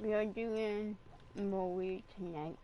We are doing movie tonight.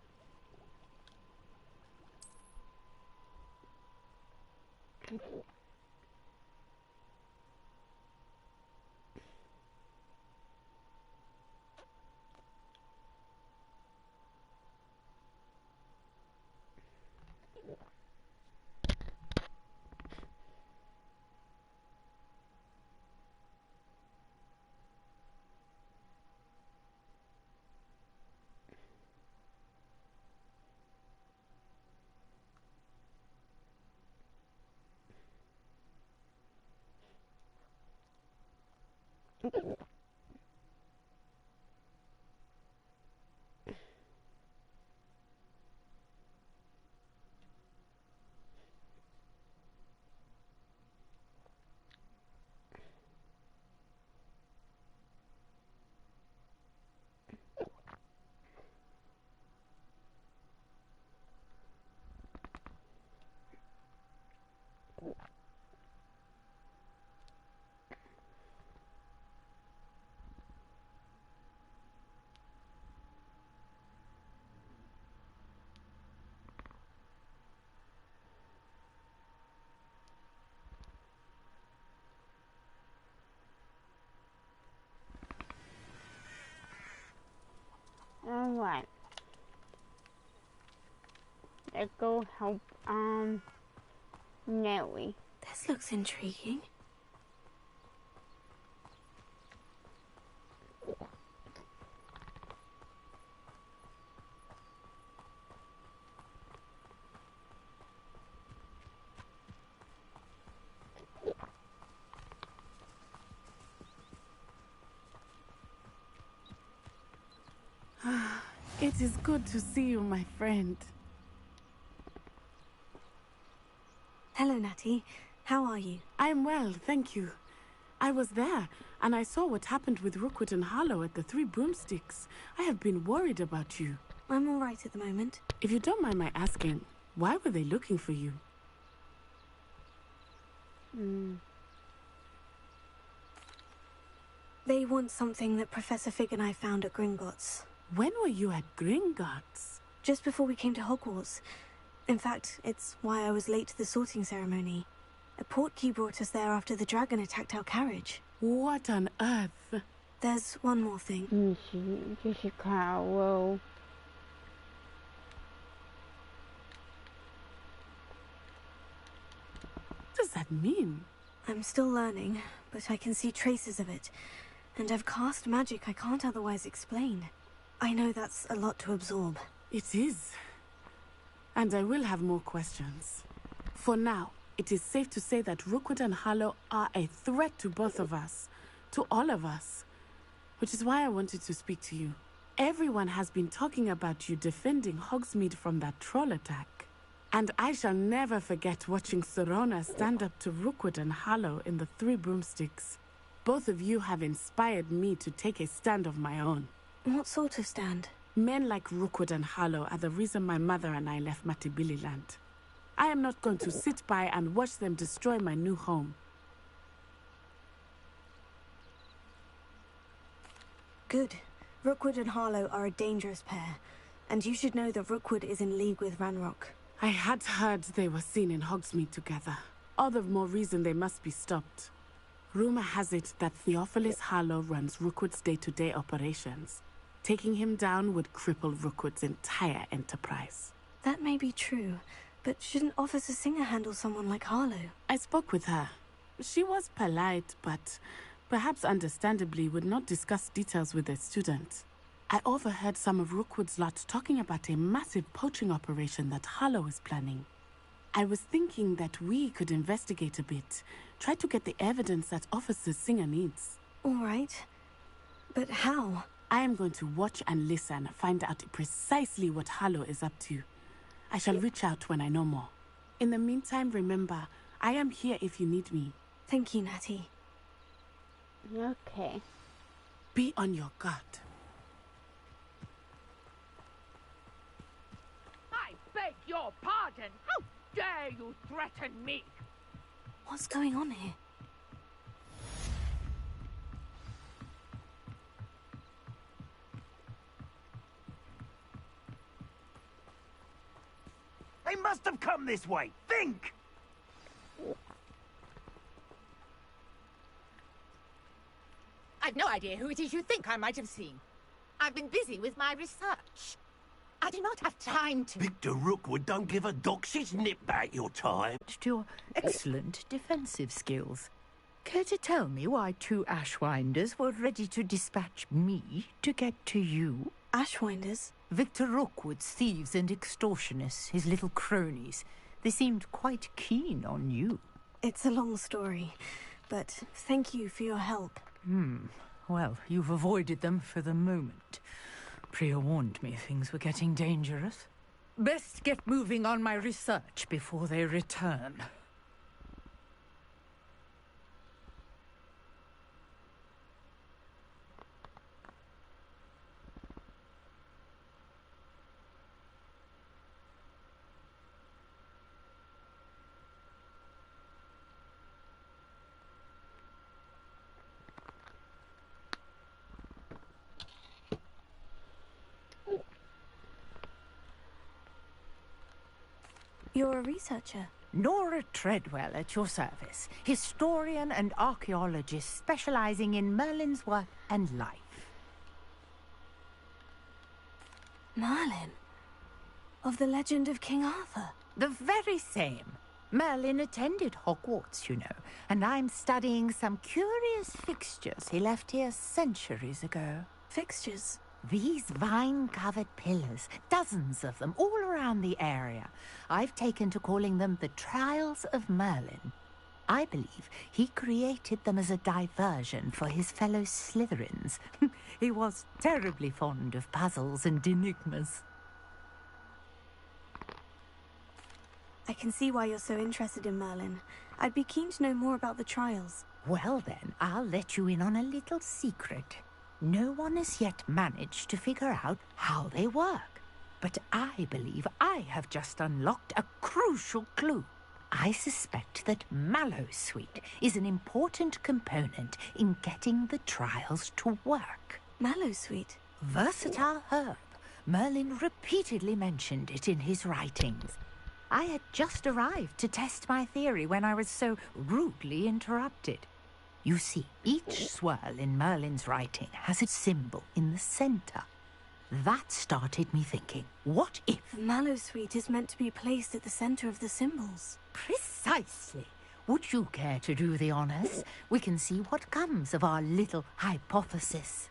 Alright. Let's go help, Nelly. This looks intriguing. It is good to see you, my friend. Hello, Natty. How are you? I am well, thank you. I was there, and I saw what happened with Rookwood and Harlow at the Three Broomsticks. I have been worried about you. I'm all right at the moment. If you don't mind my asking, why were they looking for you? They want something that Professor Fig and I found at Gringotts. When were you at Gringotts? Just before we came to Hogwarts. In fact, it's why I was late to the sorting ceremony. A portkey brought us there after the dragon attacked our carriage. What on earth? There's one more thing. Jessica, whoa. What does that mean? I'm still learning, but I can see traces of it. And I've cast magic I can't otherwise explain. I know that's a lot to absorb. It is. And I will have more questions. For now, it is safe to say that Rookwood and Harlow are a threat to both of us. To all of us. Which is why I wanted to speak to you. Everyone has been talking about you defending Hogsmeade from that troll attack. And I shall never forget watching Serona stand up to Rookwood and Harlow in the Three Broomsticks. Both of you have inspired me to take a stand of my own. What sort of stand? Men like Rookwood and Harlow are the reason my mother and I left Matibililand. I am not going to sit by and watch them destroy my new home. Good. Rookwood and Harlow are a dangerous pair. And you should know that Rookwood is in league with Ranrock. I had heard they were seen in Hogsmeade together. All the more reason they must be stopped. Rumor has it that Theophilus Harlow runs Rookwood's day-to-day operations. Taking him down would cripple Rookwood's entire enterprise. That may be true, but shouldn't Officer Singer handle someone like Harlow? I spoke with her. She was polite, but perhaps understandably would not discuss details with a student. I overheard some of Rookwood's lot talking about a massive poaching operation that Harlow is planning. I was thinking that we could investigate a bit, try to get the evidence that Officer Singer needs. All right. But how? I am going to watch and listen, find out precisely what Harlow is up to. I shall reach out when I know more. In the meantime, remember, I am here if you need me. Thank you, Natty. Okay. Be on your guard. I beg your pardon. How dare you threaten me? What's going on here? must have come this way. Think! I've no idea who it is you think I might have seen. I've been busy with my research. I do not have time to... Victor Rookwood don't give a doxy's nip back your time. To your excellent defensive skills. Care to tell me why 2 Ashwinders were ready to dispatch me to get to you? Ashwinders? Victor Rookwood's thieves and extortionists, his little cronies. They seemed quite keen on you. It's a long story, but thank you for your help. Well, you've avoided them for the moment. Priya warned me things were getting dangerous. Best get moving on my research before they return. You're a researcher. Nora Treadwell at your service, historian and archaeologist specializing in Merlin's work and life. Merlin? Of the legend of King Arthur? The very same. Merlin attended Hogwarts, you know, and I'm studying some curious fixtures he left here centuries ago. Fixtures? These vine-covered pillars, dozens of them, all around the area. I've taken to calling them the Trials of Merlin. I believe he created them as a diversion for his fellow Slytherins. He was terribly fond of puzzles and enigmas. I can see why you're so interested in Merlin. I'd be keen to know more about the trials. Well then, I'll let you in on a little secret. No one has yet managed to figure out how they work. But I believe I have just unlocked a crucial clue. I suspect that Mallowsweet is an important component in getting the trials to work. Mallowsweet? Versatile herb. Merlin repeatedly mentioned it in his writings. I had just arrived to test my theory when I was so rudely interrupted. You see, each swirl in Merlin's writing has a symbol in the center. That started me thinking, what if... Mallowsweet is meant to be placed at the center of the symbols. Precisely. Would you care to do the honors? We can see what comes of our little hypothesis.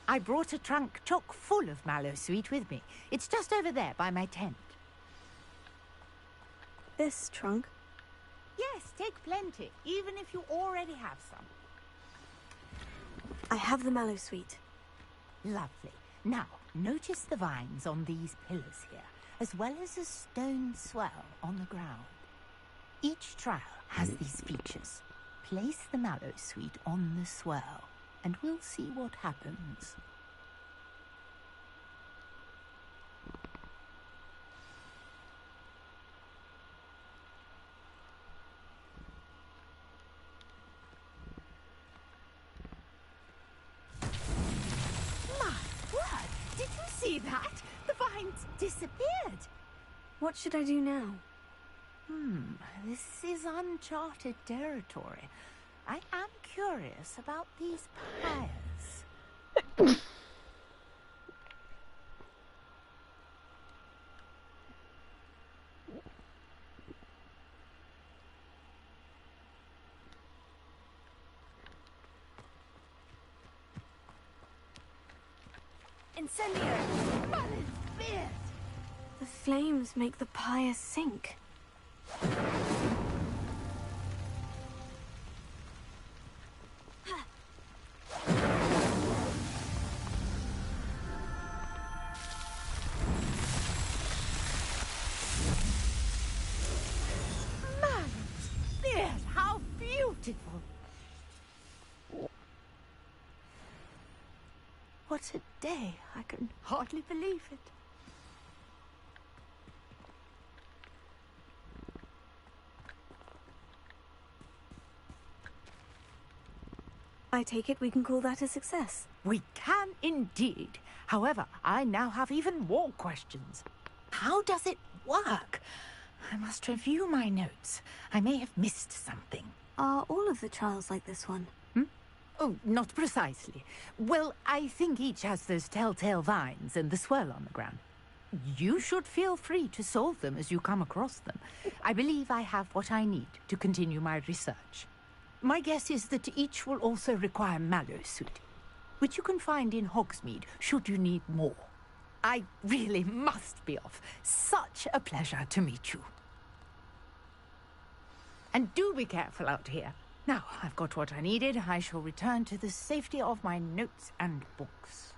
I brought a trunk chock full of Mallowsweet with me. It's just over there by my tent. This trunk? Yes, take plenty, even if you already have some. I have the Mallowsweet. Lovely. Now, notice the vines on these pillars here, as well as a stone swell on the ground. Each trial has these features. Place the Mallowsweet on the swell, and we'll see what happens. See that? The vines disappeared. What should I do now? This is uncharted territory. I am curious about these pyres. Incendiary! Merlin's beard! The flames make the pyre sink. Merlin's beard! How beautiful! What a day! I can hardly believe it. I take it we can call that a success. We can indeed. However, I now have even more questions. How does it work? I must review my notes. I may have missed something. Are all of the trials like this one? Oh, not precisely. Well, I think each has those telltale vines and the swirl on the ground. You should feel free to solve them as you come across them. I believe I have what I need to continue my research. My guess is that each will also require mallowsuit, which you can find in Hogsmeade should you need more. I really must be off. Such a pleasure to meet you. And do be careful out here. Now, I've got what I needed. I shall return to the safety of my notes and books.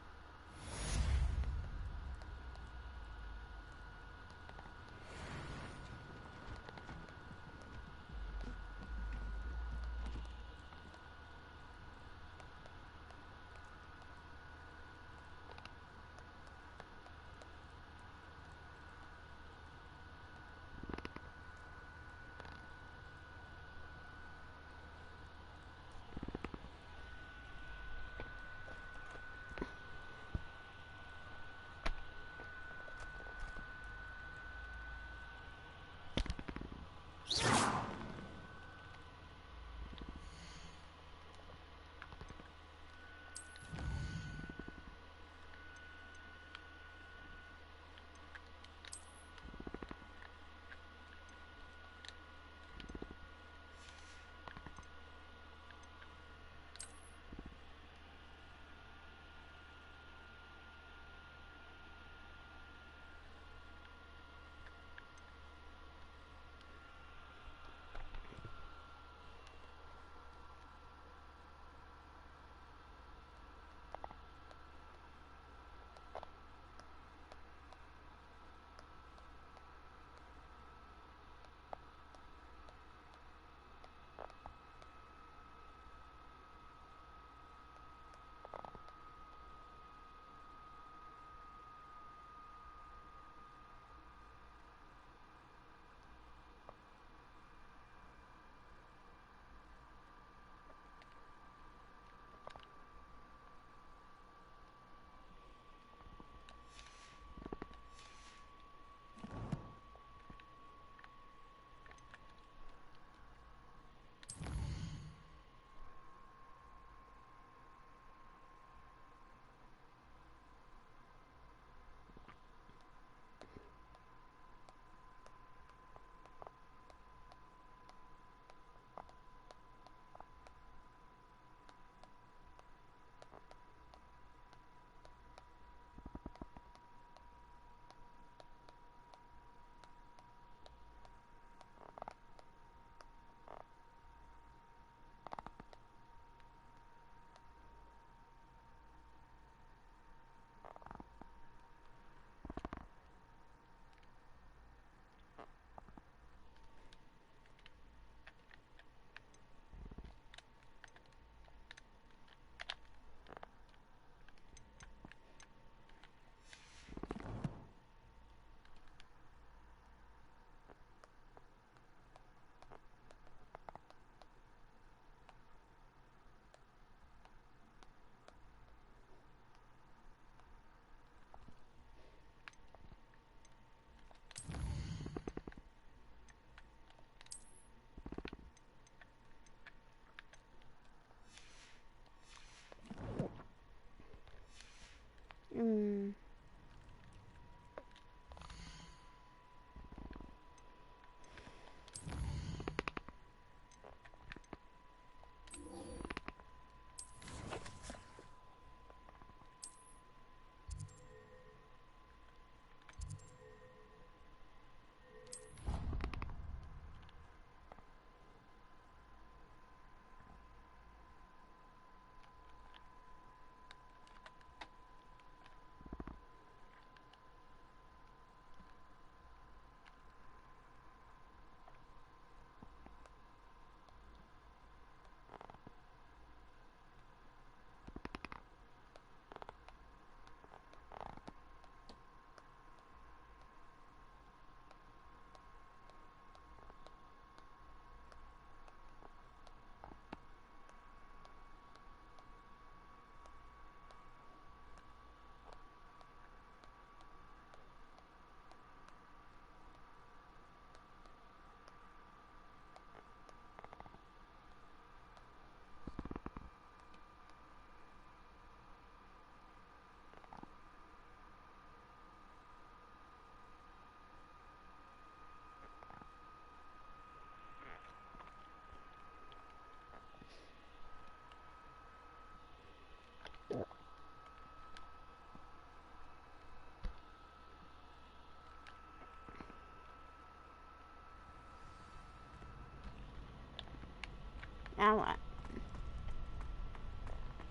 Alright.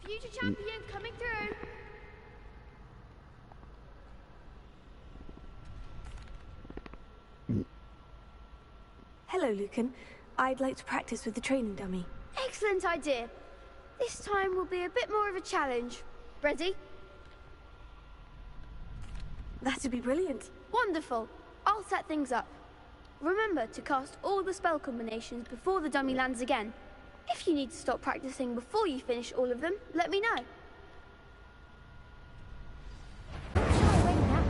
Future champion coming through. Hello, Lucan. I'd like to practice with the training dummy. Excellent idea. This time will be a bit more of a challenge. Ready? That'd be brilliant. Wonderful. I'll set things up. Remember to cast all the spell combinations before the dummy lands again. If you need to stop practicing before you finish all of them, let me know. What shall I rain now?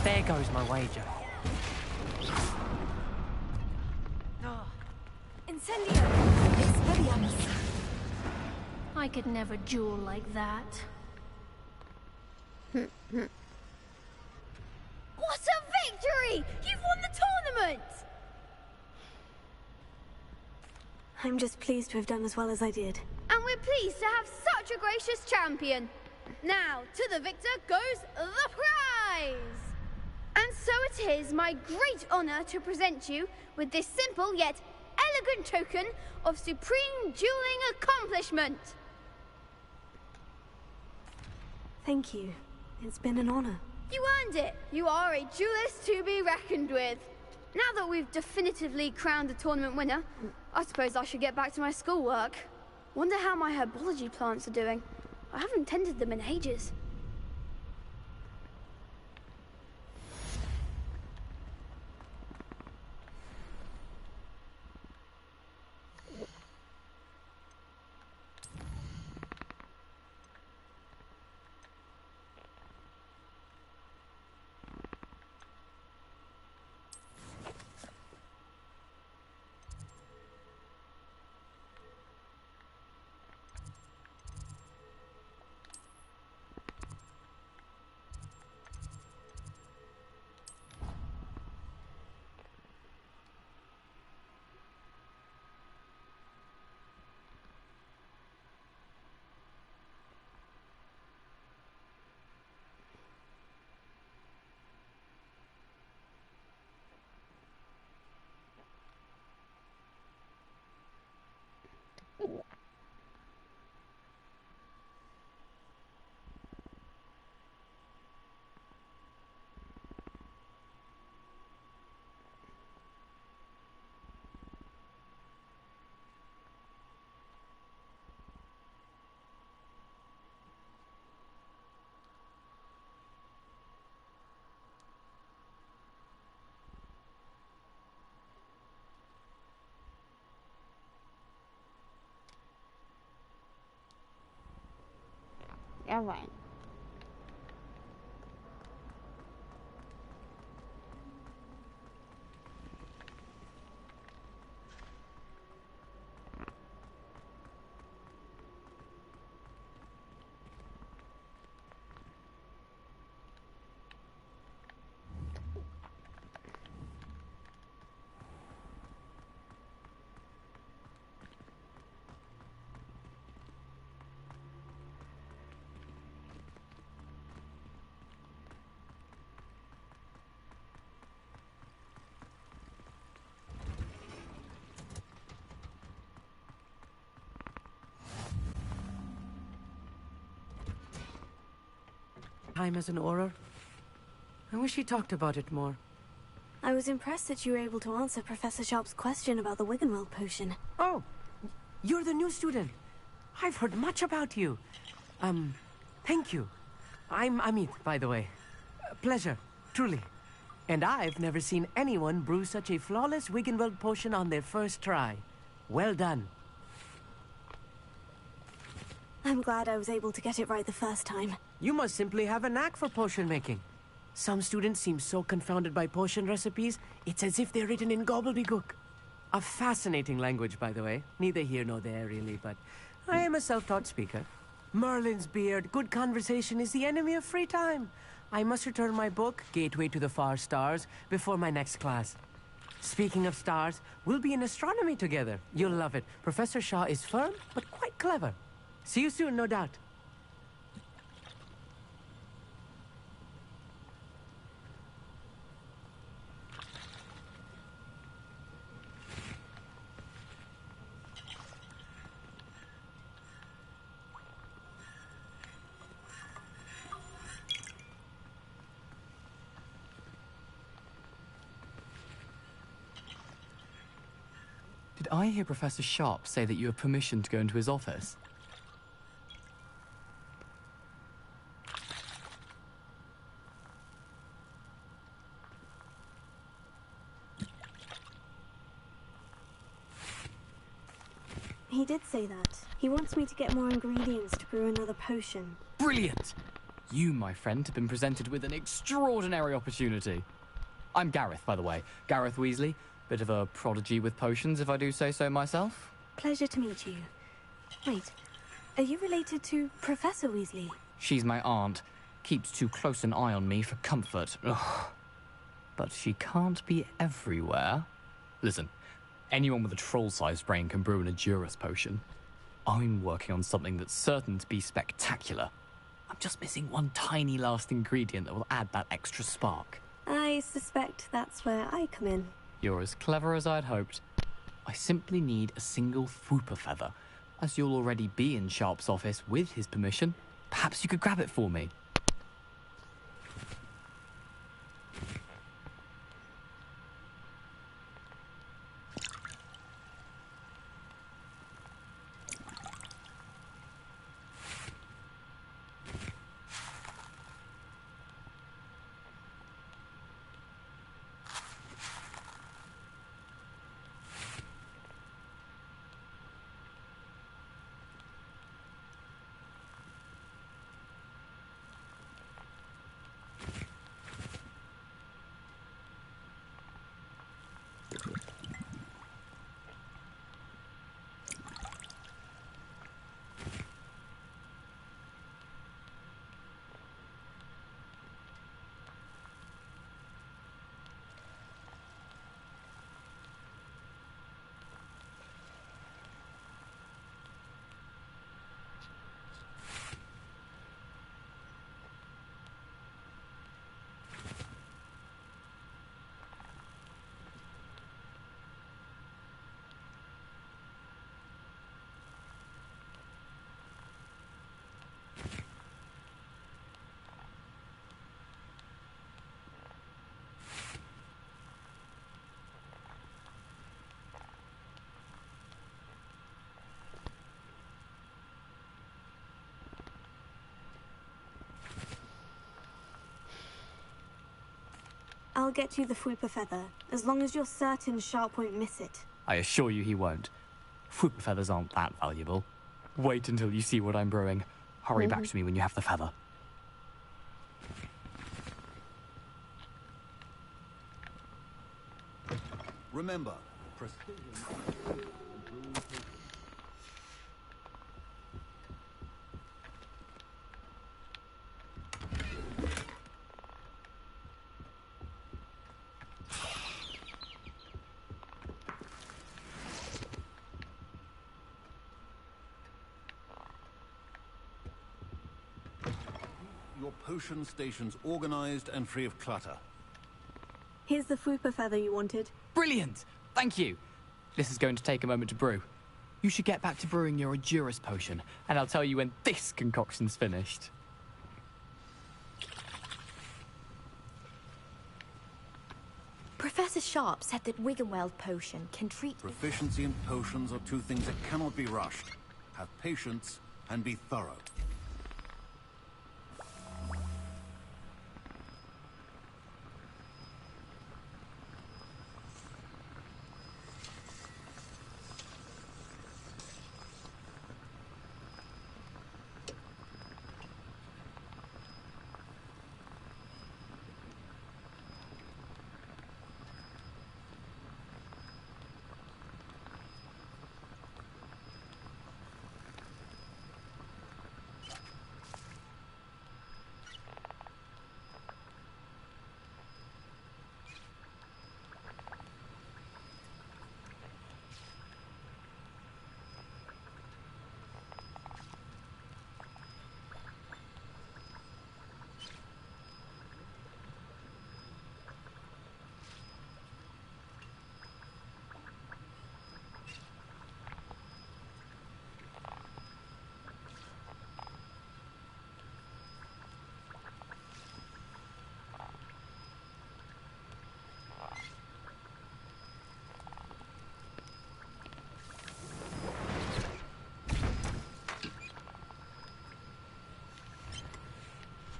There goes my wager. Incendio! Expelliarmus! I could never duel like that. What a victory! You've won the tournament! I'm just pleased to have done as well as I did. And we're pleased to have such a gracious champion. Now, to the victor goes the prize! And so it is my great honor to present you with this simple yet elegant token of supreme dueling accomplishment. Thank you. It's been an honor. You earned it. You are a duelist to be reckoned with. Now that we've definitively crowned the tournament winner, I suppose I should get back to my schoolwork. Wonder how my herbology plants are doing. I haven't tended them in ages. Alright. Time as an auror? I wish he talked about it more. I was impressed that you were able to answer Professor Sharp's question about the Wiggenweld potion. Oh, you're the new student. I've heard much about you. Thank you. I'm Amit, by the way. Pleasure, truly. And I've never seen anyone brew such a flawless Wiggenweld potion on their first try. Well done. I'm glad I was able to get it right the first time. You must simply have a knack for potion making. Some students seem so confounded by potion recipes, it's as if they're written in gobbledygook. A fascinating language, by the way. Neither here nor there, really, but I am a self-taught speaker. Merlin's beard, good conversation is the enemy of free time. I must return my book, Gateway to the Far Stars, before my next class. Speaking of stars, we'll be in astronomy together. You'll love it. Professor Shaw is firm, but quite clever. See you soon, no doubt. Did I hear Professor Sharp say that you have permission to go into his office? He did say that. He wants me to get more ingredients to brew another potion. Brilliant! You, my friend, have been presented with an extraordinary opportunity. I'm Gareth, by the way. Gareth Weasley. Bit of a prodigy with potions, if I do say so myself. Pleasure to meet you. Wait, are you related to Professor Weasley? She's my aunt. Keeps too close an eye on me for comfort. Ugh. But she can't be everywhere. Listen, anyone with a troll-sized brain can brew an Adurus potion. I'm working on something that's certain to be spectacular. I'm just missing one tiny last ingredient that will add that extra spark. I suspect that's where I come in. You're as clever as I'd hoped. I simply need a single Fwooper feather. As you'll already be in Sharp's office with his permission, perhaps you could grab it for me. I'll get you the Fwooper feather, as long as you're certain Sharp won't miss it. I assure you he won't. Fwooper feathers aren't that valuable. Wait until you see what I'm brewing. Hurry back to me when you have the feather. Remember, precision... Your potion station's organized and free of clutter. Here's the Fwooper feather you wanted. Brilliant! Thank you! This is going to take a moment to brew. You should get back to brewing your Adurus potion, and I'll tell you when this concoction's finished. Professor Sharp said that Wiggenweld potion can treat... Proficiency in potions are two things that cannot be rushed. Have patience and be thorough.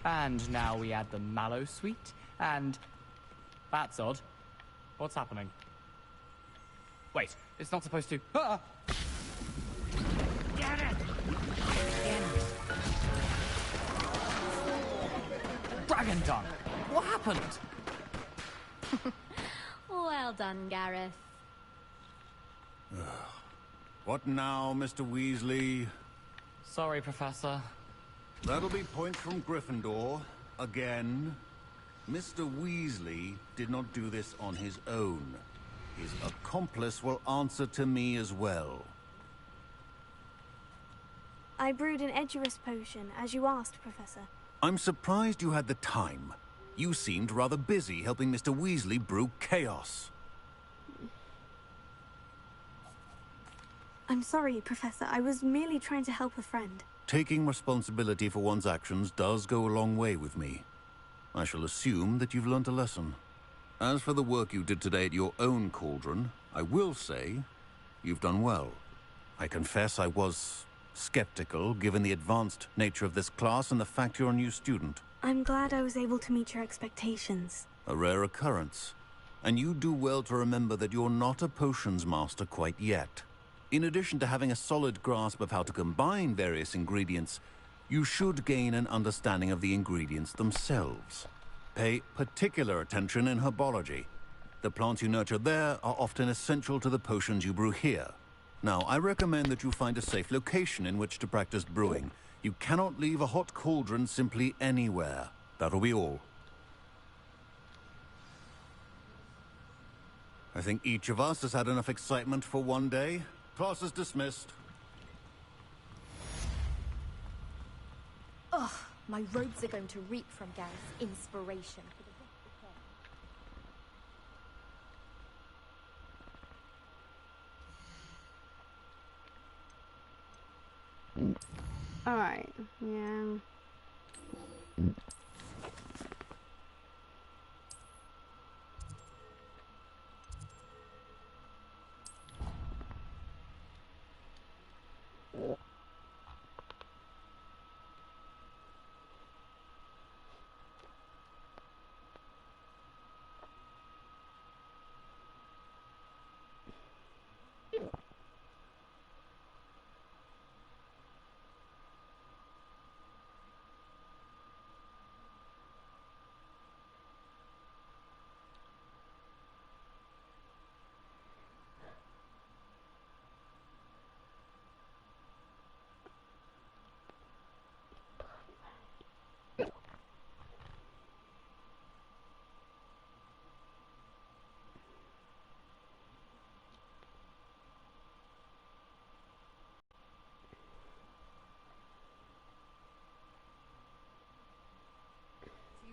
And now we add the mallow sweet, and... That's odd. What's happening? Wait, it's not supposed to... Ah! Get it! Dragon tongue! What happened? Well done, Gareth. What now, Mr. Weasley? Sorry, Professor. That'll be points from Gryffindor. Again. Mr. Weasley did not do this on his own. His accomplice will answer to me as well. I brewed an Edurus potion, as you asked, Professor. I'm surprised you had the time. You seemed rather busy helping Mr. Weasley brew chaos. I'm sorry, Professor. I was merely trying to help a friend. Taking responsibility for one's actions does go a long way with me. I shall assume that you've learnt a lesson. As for the work you did today at your own cauldron, I will say you've done well. I confess I was skeptical, given the advanced nature of this class and the fact you're a new student. I'm glad I was able to meet your expectations. A rare occurrence. And you do well to remember that you're not a potions master quite yet. In addition to having a solid grasp of how to combine various ingredients, you should gain an understanding of the ingredients themselves. Pay particular attention in herbology. The plants you nurture there are often essential to the potions you brew here. Now, I recommend that you find a safe location in which to practice brewing. You cannot leave a hot cauldron simply anywhere. That'll be all. I think each of us has had enough excitement for one day. Class is dismissed. Ugh, my robes are going to reek from Gareth's inspiration for the rest of the day. Alright, yeah.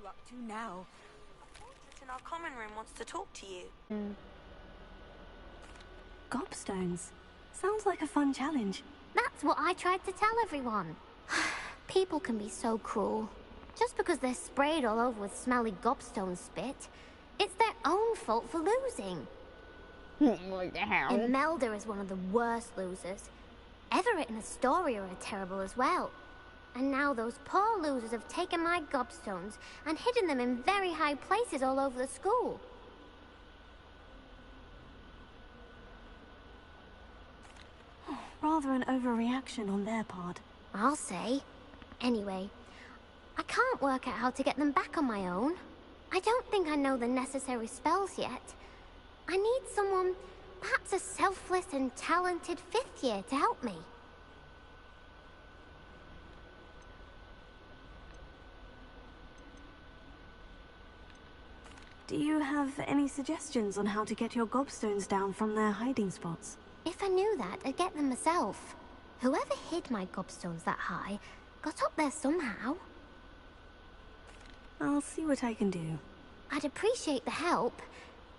Up to now. That's in our common room wants to talk to you. Gobstones. Sounds like a fun challenge. That's what I tried to tell everyone. People can be so cruel. Just because they're sprayed all over with smelly gobstone spit, it's their own fault for losing. What the hell? Imelda is one of the worst losers. Everett and Astoria are terrible as well. And now those poor losers have taken my gobstones and hidden them in very high places all over the school. Rather an overreaction on their part. I'll say. Anyway, I can't work out how to get them back on my own. I don't think I know the necessary spells yet. I need someone, perhaps a selfless and talented 5th year to help me. Do you have any suggestions on how to get your gobstones down from their hiding spots? If I knew that, I'd get them myself. Whoever hid my gobstones that high got up there somehow. I'll see what I can do. I'd appreciate the help.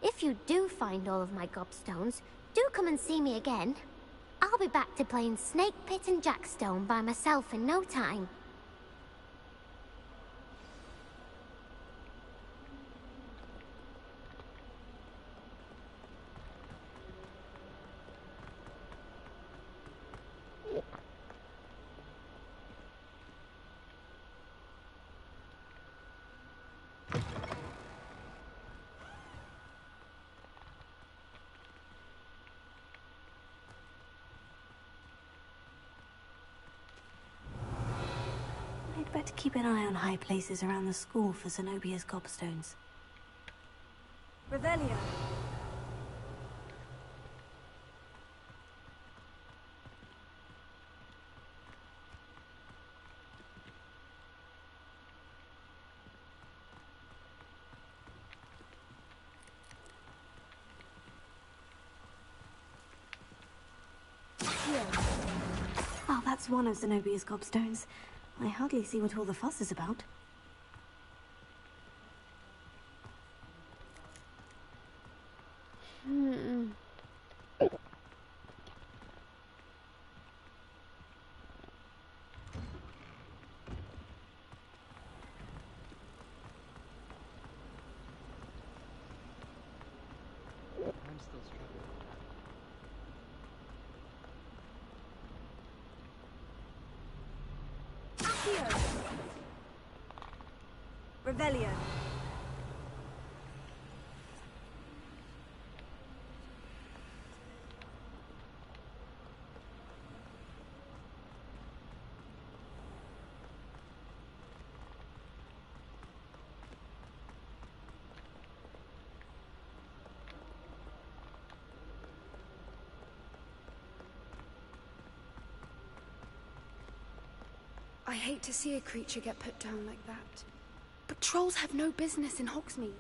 If you do find all of my gobstones, do come and see me again. I'll be back to playing Snake Pit and Jackstone by myself in no time. I'd better keep an eye on high places around the school for Zenobia's gobstones. Revelio. Oh, that's one of Zenobia's gobstones. I hardly see what all the fuss is about. I'm still struggling. Revelio. I hate to see a creature get put down like that. But trolls have no business in Hogsmeade.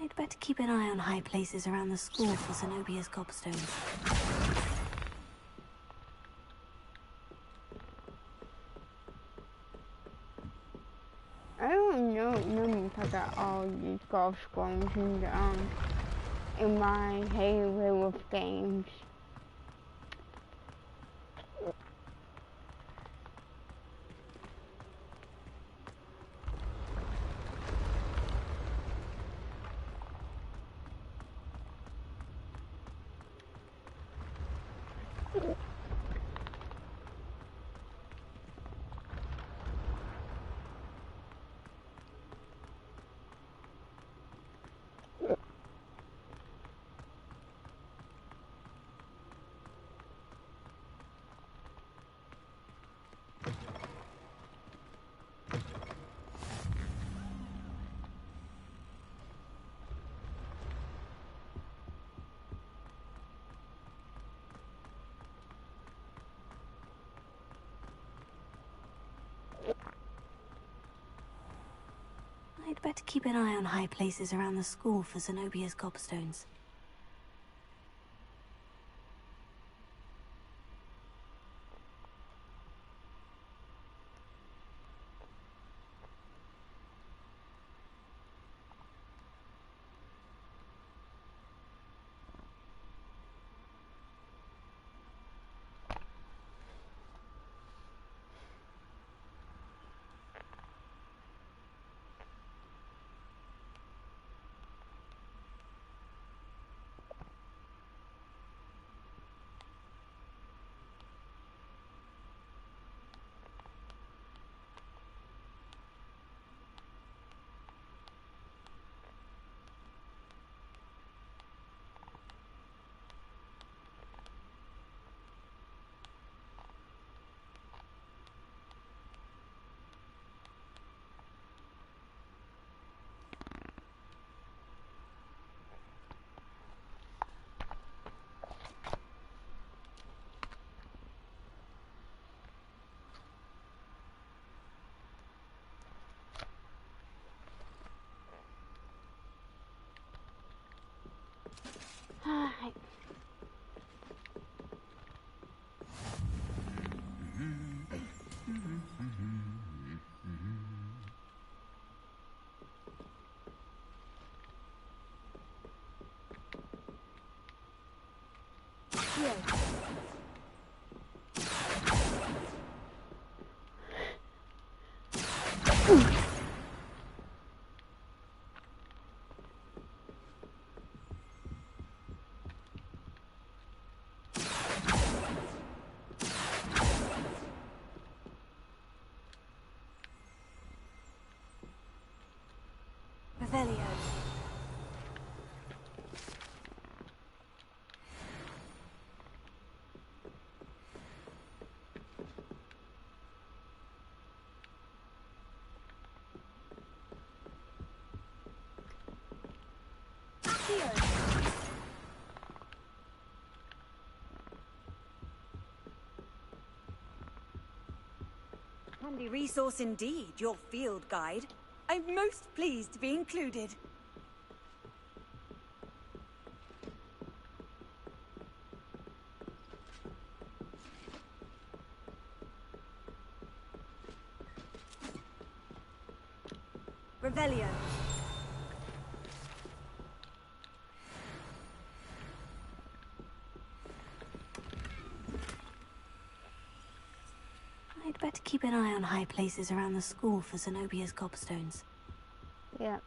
I'd better keep an eye on high places around the school for Zenobia's gobstones. I don't know if I got all these golf scrolls in my Weirdwolf games. I'd better keep an eye on high places around the school for Zenobia's gobstones. Revelio. Handy resource indeed, your field guide. I'm most pleased to be included. Revelio. I'd better keep an eye on high places around the school for Zenobia's gobstones. Yeah.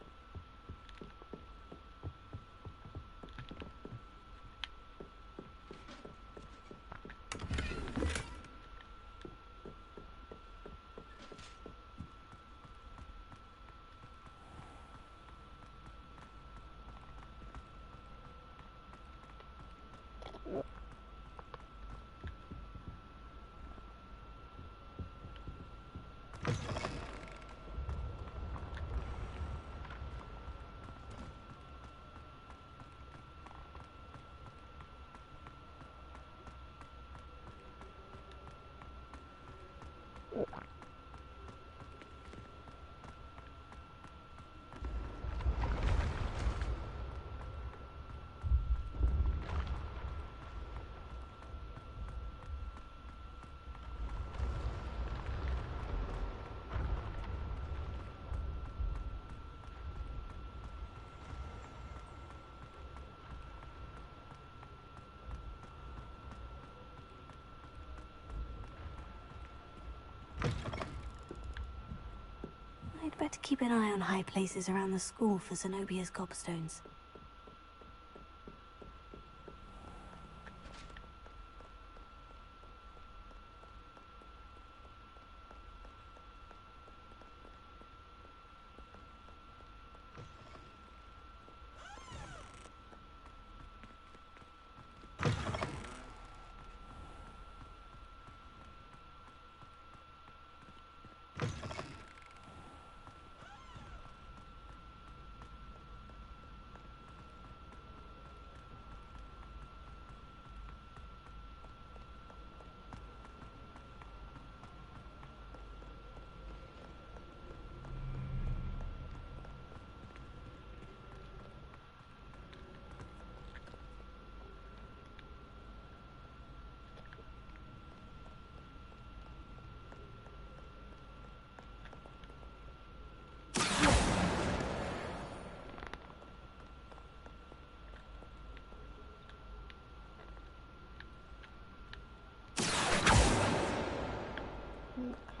I'd better keep an eye on high places around the school for Zenobia's gobstones.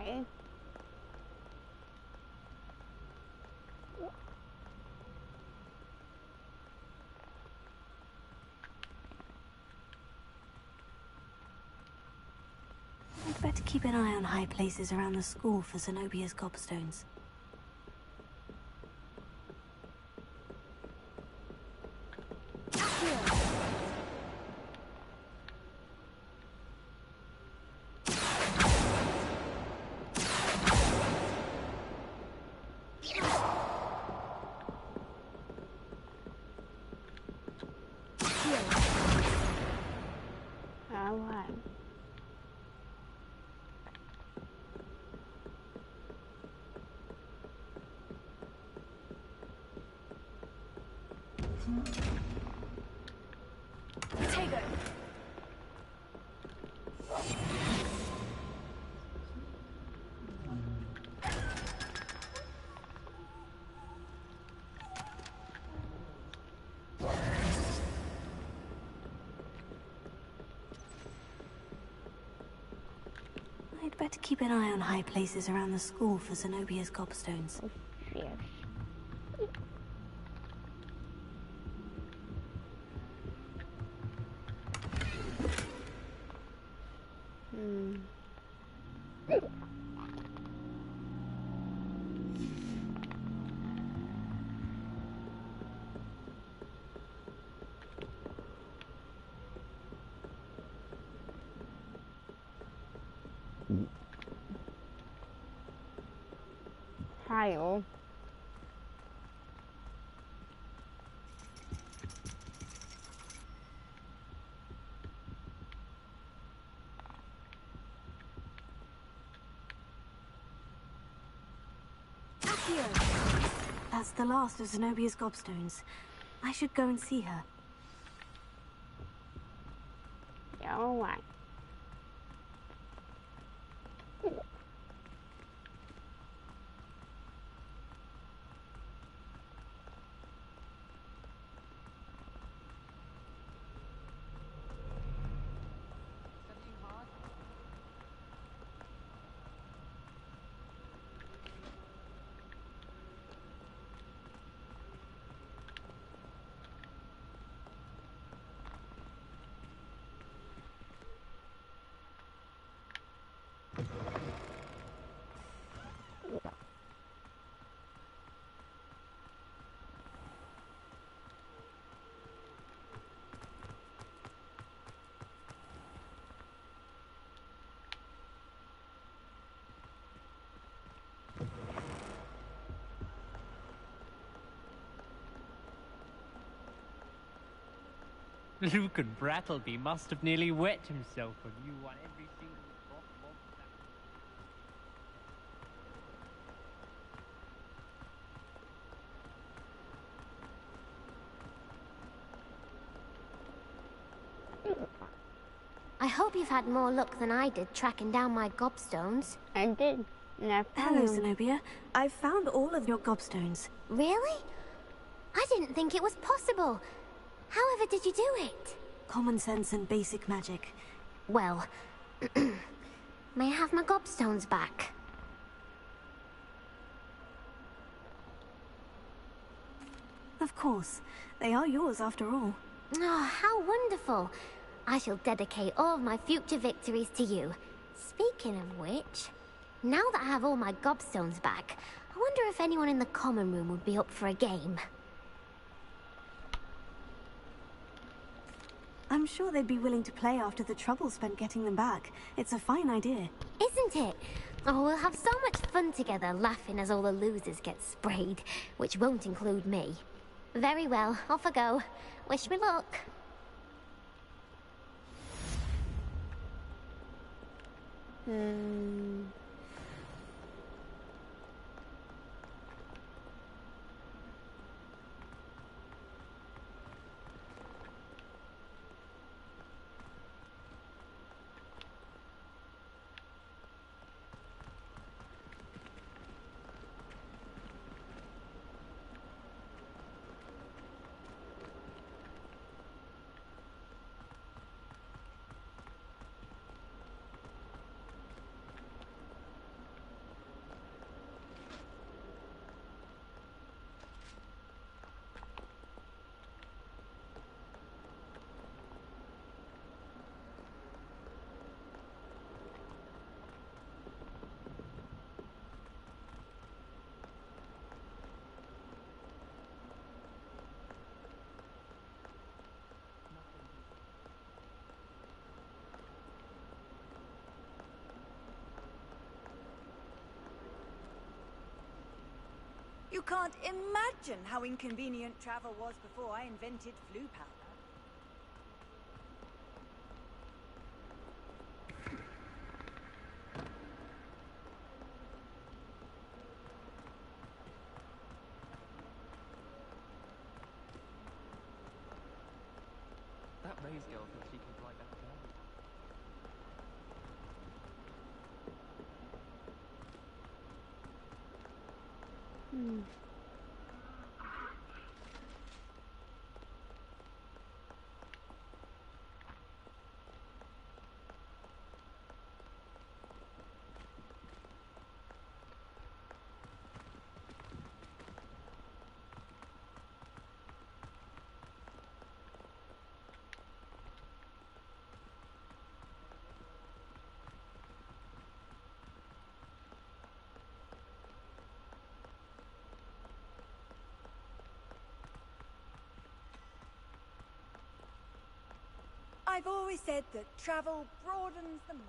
Okay. I'd better keep an eye on high places around the school for Zenobia's gobstones. Alright. Tego. I'd better keep an eye on high places around the school for Zenobia's gobstones. Yes. Tile. That's the last of Zenobia's gobstones. I should go and see her. Yeah, alright. Luke and Brattleby must have nearly wet himself when you won every single drop of I hope you've had more luck than I did tracking down my gobstones. I did. Hello, Zenobia. I've found all of your gobstones. Really? I didn't think it was possible. However did you do it? Common sense and basic magic. Well, may I have my gobstones back? Of course. They are yours after all. Oh, how wonderful. I shall dedicate all of my future victories to you. Speaking of which, now that I have all my gobstones back, I wonder if anyone in the common room would be up for a game. I'm sure they'd be willing to play after the trouble spent getting them back. It's a fine idea. Isn't it? Oh, we'll have so much fun together, laughing as all the losers get sprayed, which won't include me. Very well, off I go. Wish me luck. You can't imagine how inconvenient travel was before I invented flu powder. That maze girl thinks she can fly back down. I've always said that travel broadens the mind.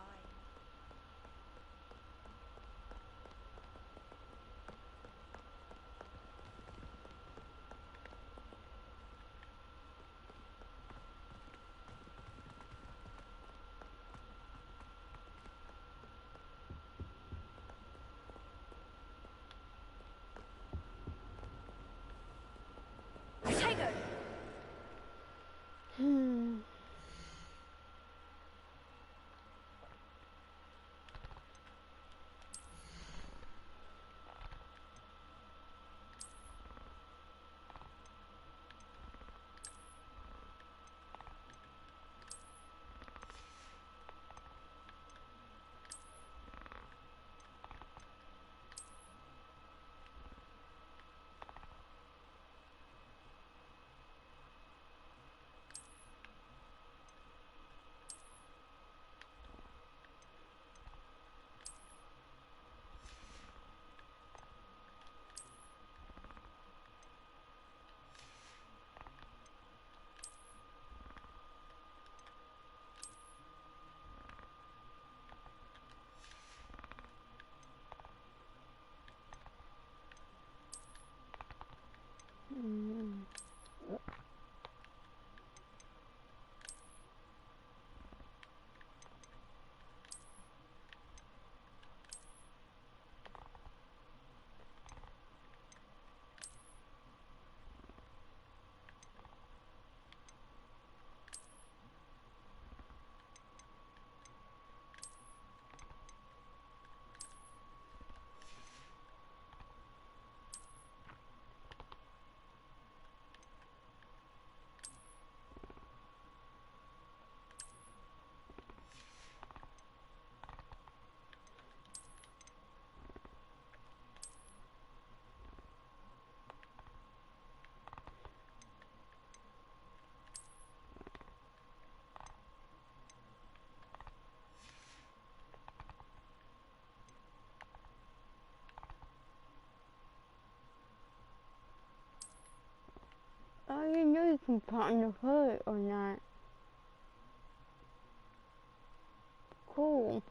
Oh, you know you can put on the hood or not. Cool.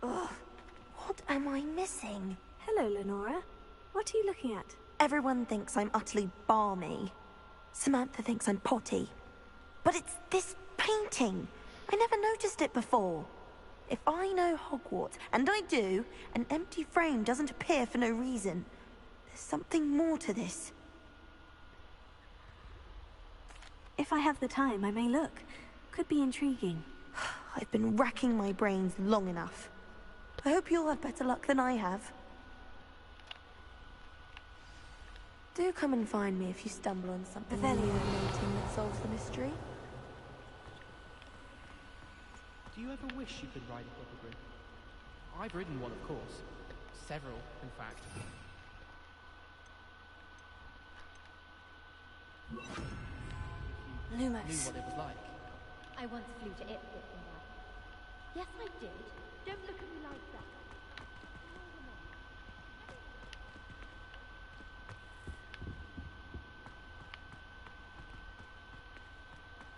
Ugh, what am I missing? Hello, Lenora. What are you looking at? Everyone thinks I'm utterly balmy. Samantha thinks I'm potty. But it's this painting. I never noticed it before. If I know Hogwarts, and I do, an empty frame doesn't appear for no reason. There's something more to this. If I have the time, I may look. Could be intriguing. I've been racking my brains long enough. I hope you'll have better luck than I have. Do come and find me if you stumble on something illuminating that solves the mystery. Do you ever wish you could ride a hippogriff? I've ridden one, of course. Several, in fact. Lumos. Knew what it was like. I once flew to Ipswich and back. Yes, I did. Don't look at me like that.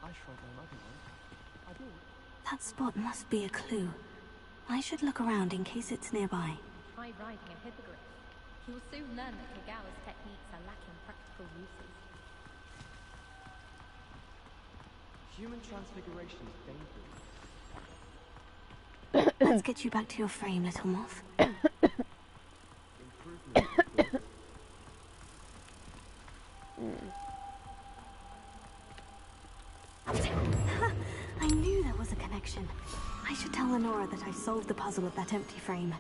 I That spot must be a clue. I should look around in case it's nearby. Try riding a hippogriff. You'll soon learn that Kagawa's techniques are lacking practical uses. Human transfiguration is dangerous. Let's get you back to your frame, little moth. I knew there was a connection. I should tell Lenora that I solved the puzzle of that empty frame.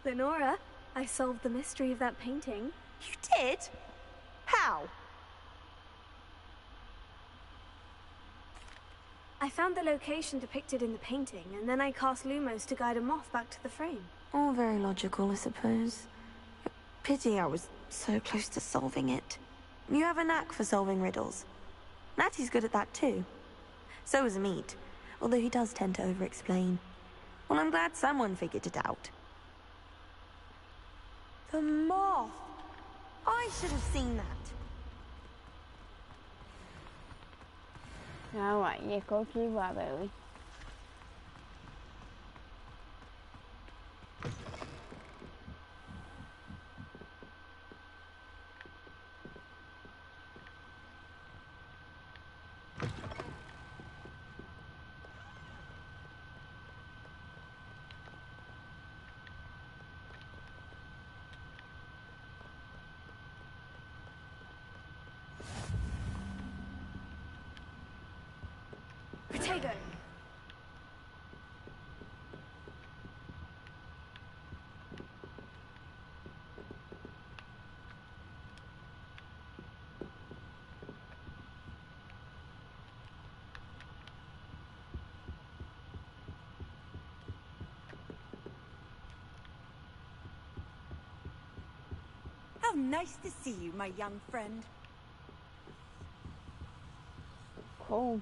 Lenora, I solved the mystery of that painting. You did? How? I found the location depicted in the painting, and then I cast Lumos to guide a moth back to the frame. All very logical, I suppose. Pity I was so close to solving it. You have a knack for solving riddles. Natty's good at that too. So is Amit, although he does tend to over-explain. Well, I'm glad someone figured it out. The moth! I should have seen that. Alright, yeah, go to the library. Potato! How nice to see you, my young friend. Cool.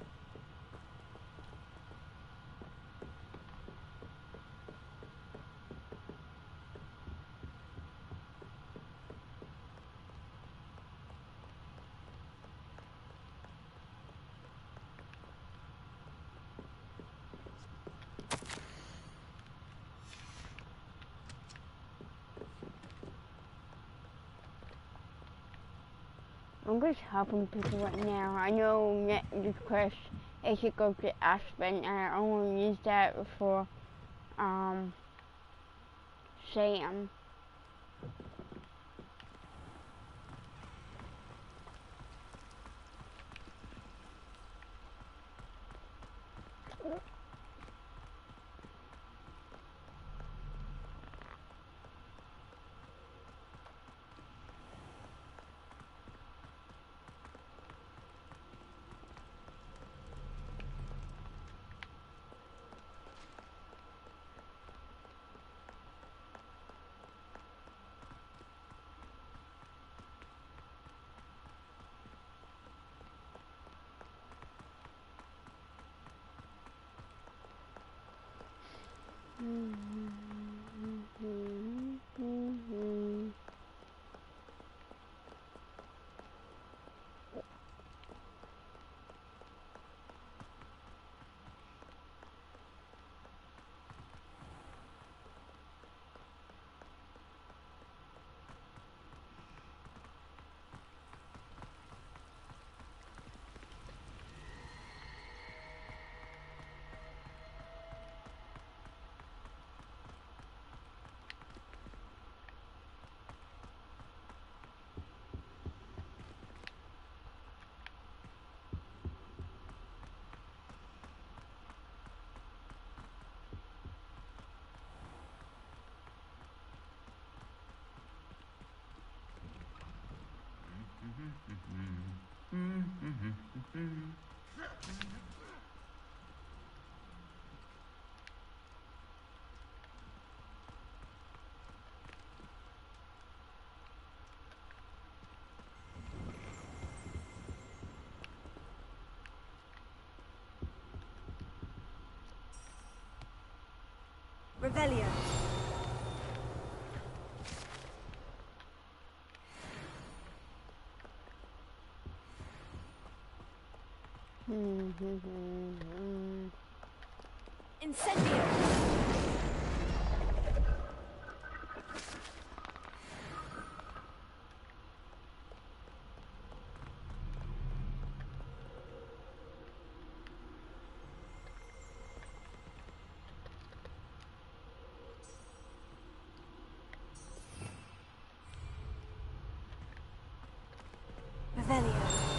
I'm just helping people right now. I know that this quest is to go to Aspen, and I only use that for Sam. Revelio. Incendio. Revelio.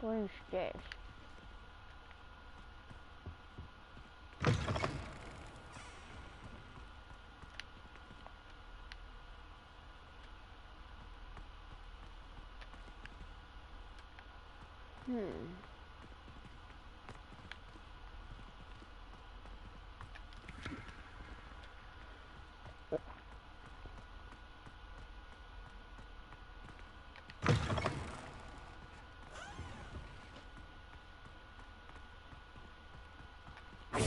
What is this?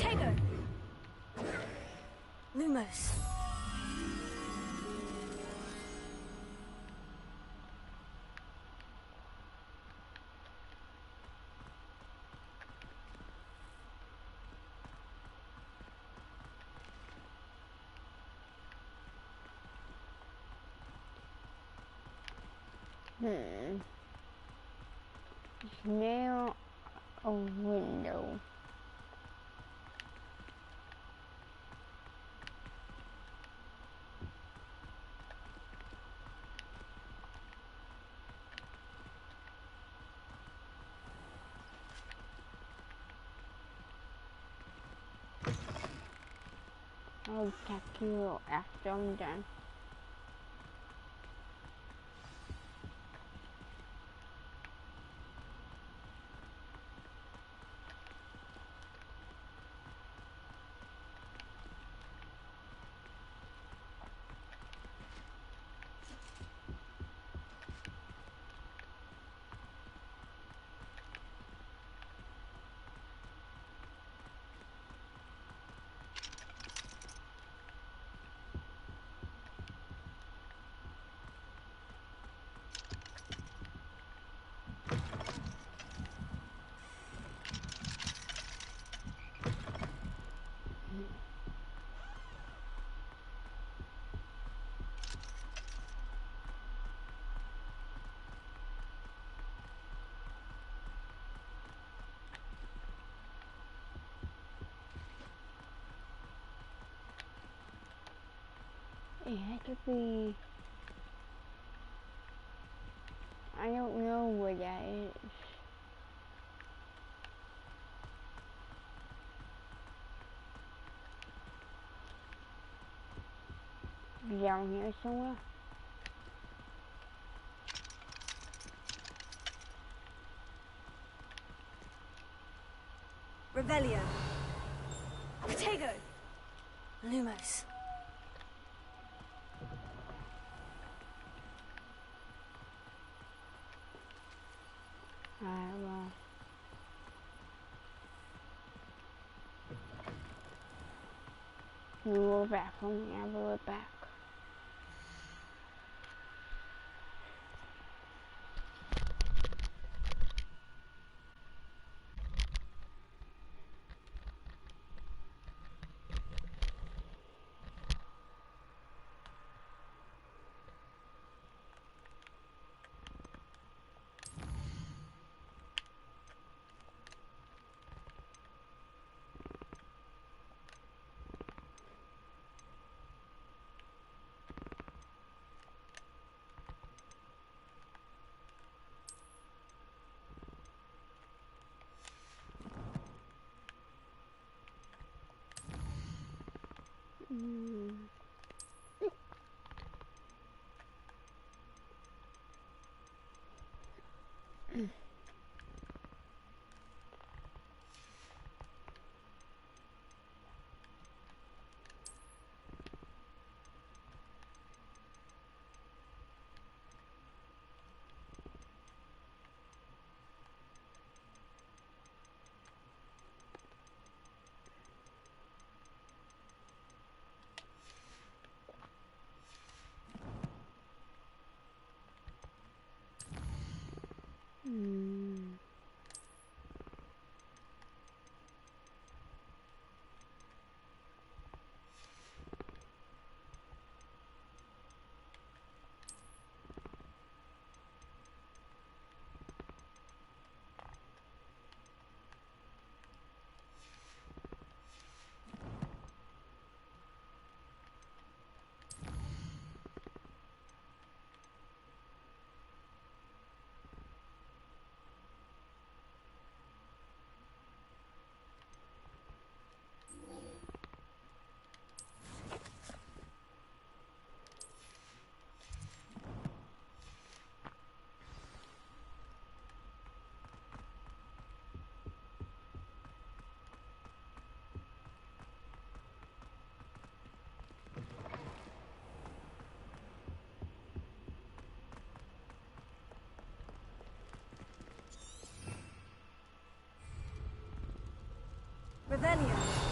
Tego. Lumos. Nail a window. I'll check you after I'm done. It had to be... I don't know where that is. Down here somewhere? Revelio. Tego. Lumos. Well. You will back from me, I will look back. Revelio.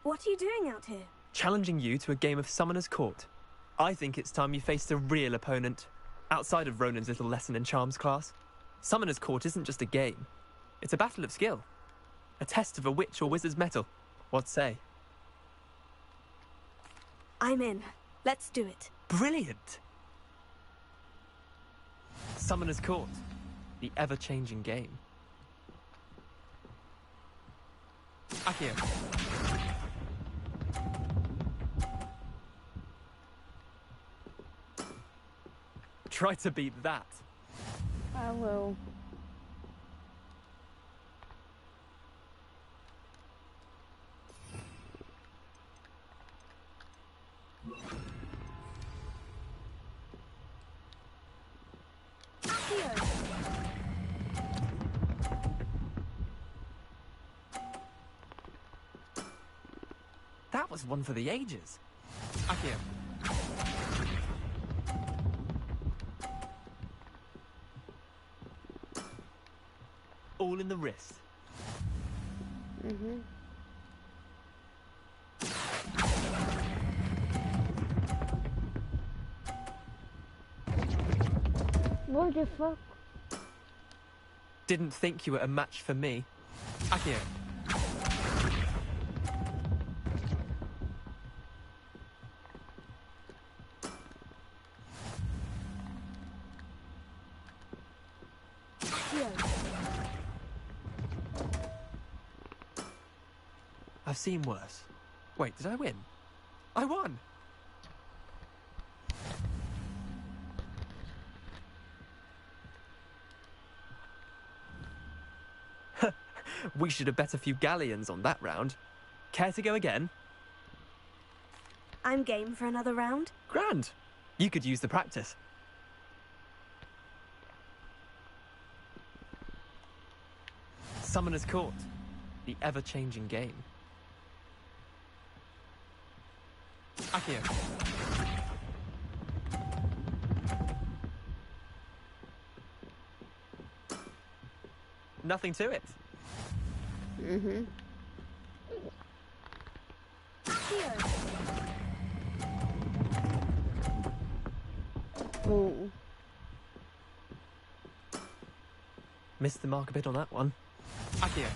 What are you doing out here? Challenging you to a game of Summoner's Court. I think it's time you faced a real opponent, outside of Ronan's little lesson in charms class. Summoner's Court isn't just a game. It's a battle of skill. A test of a witch or wizard's mettle. What say? I'm in. Let's do it. Brilliant! Summoner's Court. The ever-changing game. Akio. Try to beat that. I will. That was one for the ages. Akio. All in the wrist. Mm-hmm. What the fuck? Didn't think you were a match for me. Akio. I've seen worse. Wait, did I win? I won! We should have bet a few galleons on that round. Care to go again? I'm game for another round. Grand. You could use the practice. Summoner's Court. The ever-changing game. Akio. Nothing to it. Mm-hmm. Ooh. Missed the mark a bit on that one. Akio.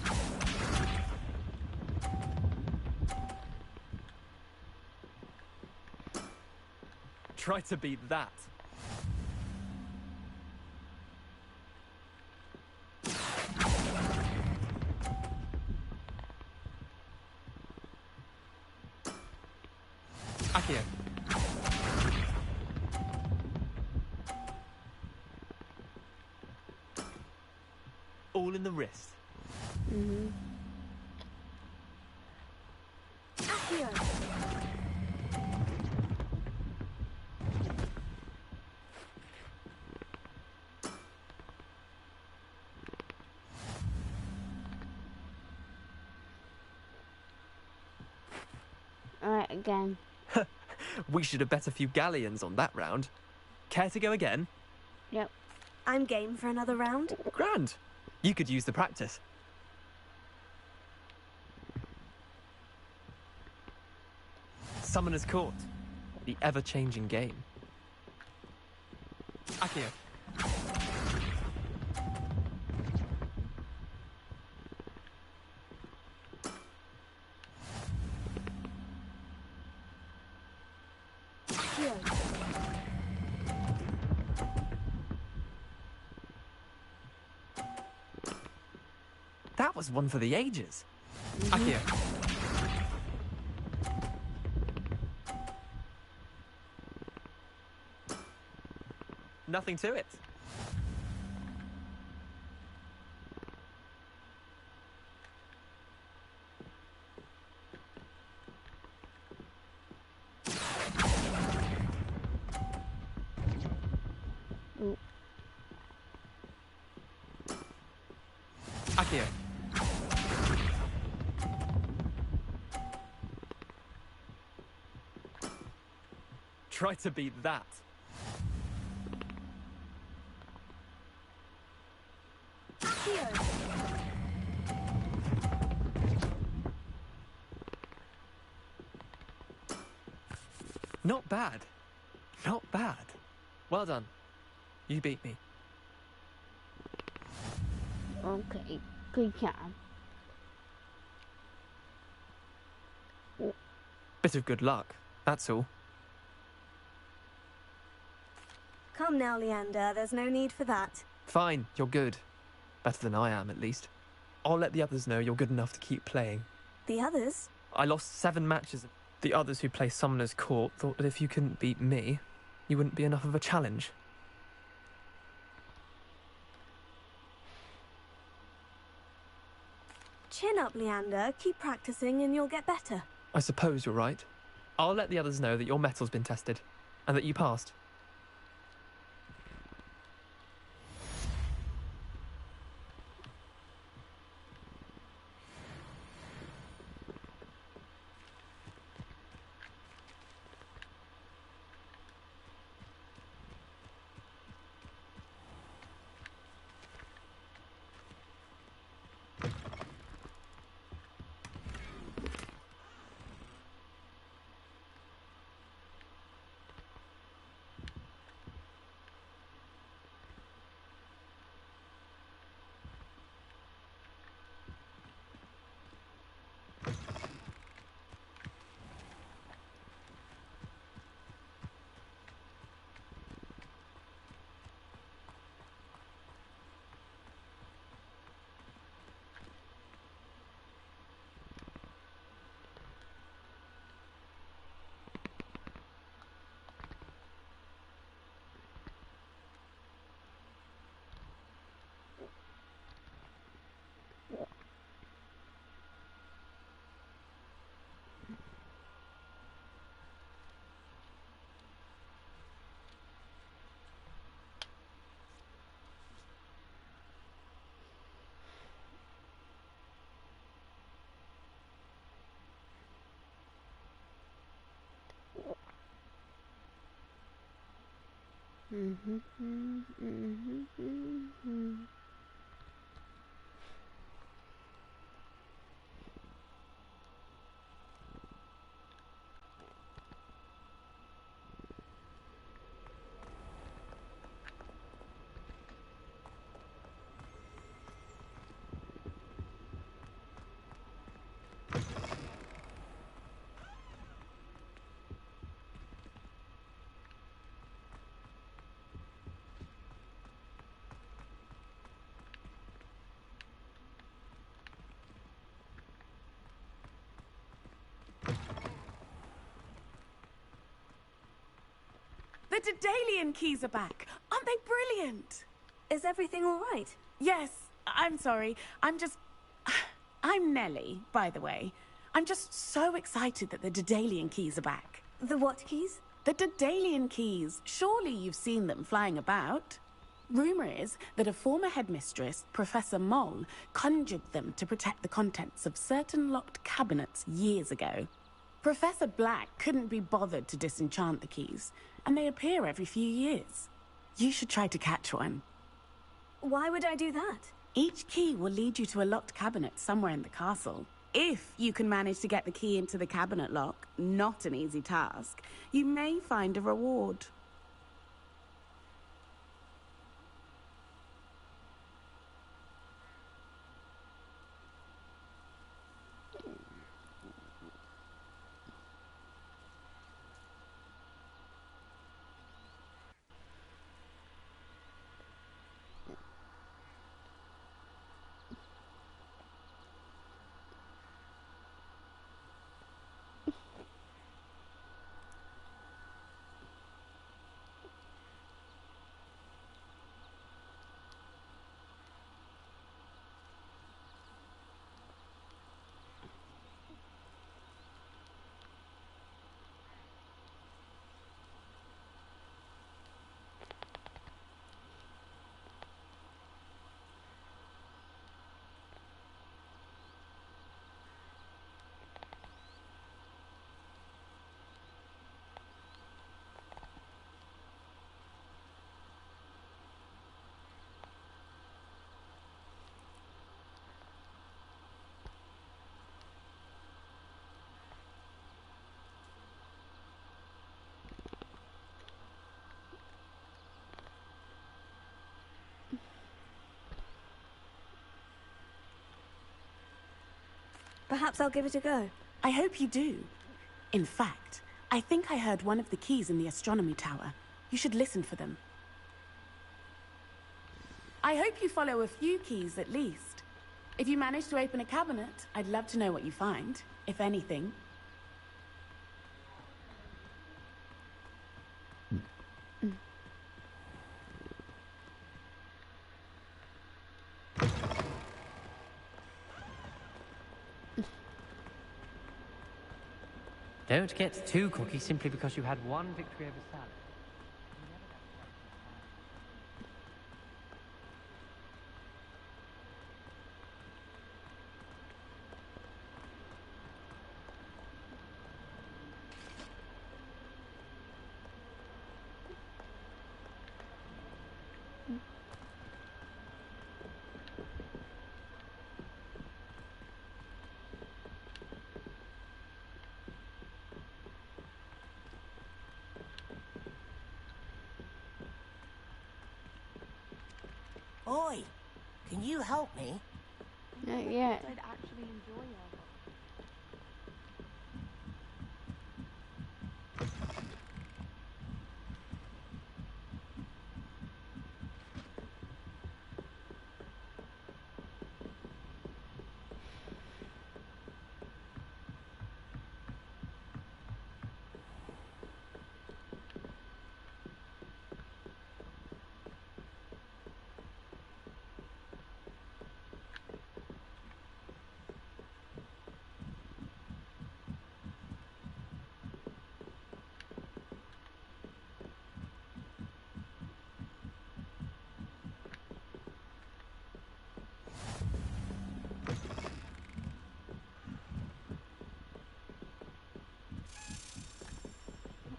Try to beat that. Akio. All in the wrist. Mm-hmm. Akio. Alright, again. We should have bet a few galleons on that round. Care to go again? Yep. I'm game for another round. Grand. You could use the practice. Summoner's Court. The ever-changing game. Akio. That was one for the ages. Akio. Nothing to it. Ooh. Akio. Try to beat that. Not bad. Not bad. Well done. You beat me. Okay, good job. Bit of good luck, that's all. Come now, Leander. There's no need for that. Fine, you're good. Better than I am, at least. I'll let the others know you're good enough to keep playing. The others? I lost 7 matches. The others who play Summoner's Court thought that if you couldn't beat me, you wouldn't be enough of a challenge. Chin up, Leander. Keep practicing and you'll get better. I suppose you're right. I'll let the others know that your metal's been tested, and that you passed. The Daedalian keys are back. Aren't they brilliant? Is everything all right? Yes, I'm sorry. I'm Nellie, by the way. I'm just so excited that the Daedalian keys are back. The what keys? The Daedalian keys. Surely you've seen them flying about. Rumour is that a former headmistress, Professor Moll, conjured them to protect the contents of certain locked cabinets years ago. Professor Black couldn't be bothered to disenchant the keys, and they appear every few years. You should try to catch one. Why would I do that? Each key will lead you to a locked cabinet somewhere in the castle. If you can manage to get the key into the cabinet lock, not an easy task, you may find a reward. Perhaps I'll give it a go. I hope you do. In fact, I think I heard one of the keys in the astronomy tower. You should listen for them. I hope you follow a few keys at least. If you manage to open a cabinet, I'd love to know what you find, if anything. Don't get too cocky simply because you had one victory over Sally. Oi, can you help me? Not yet. I'd actually enjoy it.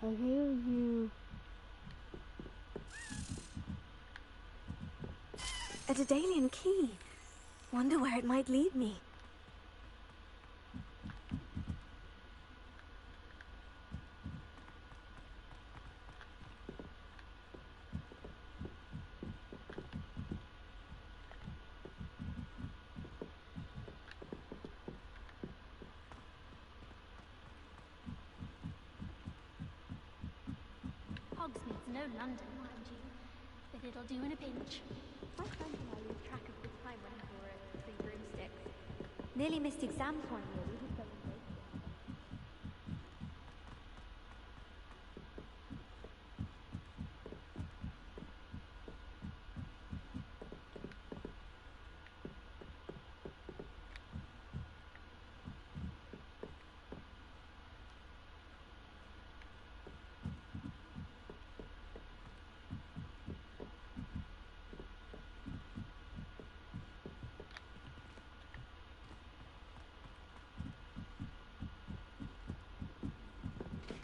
I hear you. A Daedalian key. Wonder where it might lead me. Hogsmeade's no London, mind you, but it'll do in a pinch. My friends and I lose track of the time whenever we're at Three Broomsticks. Nearly missed exams one year. We just don't know.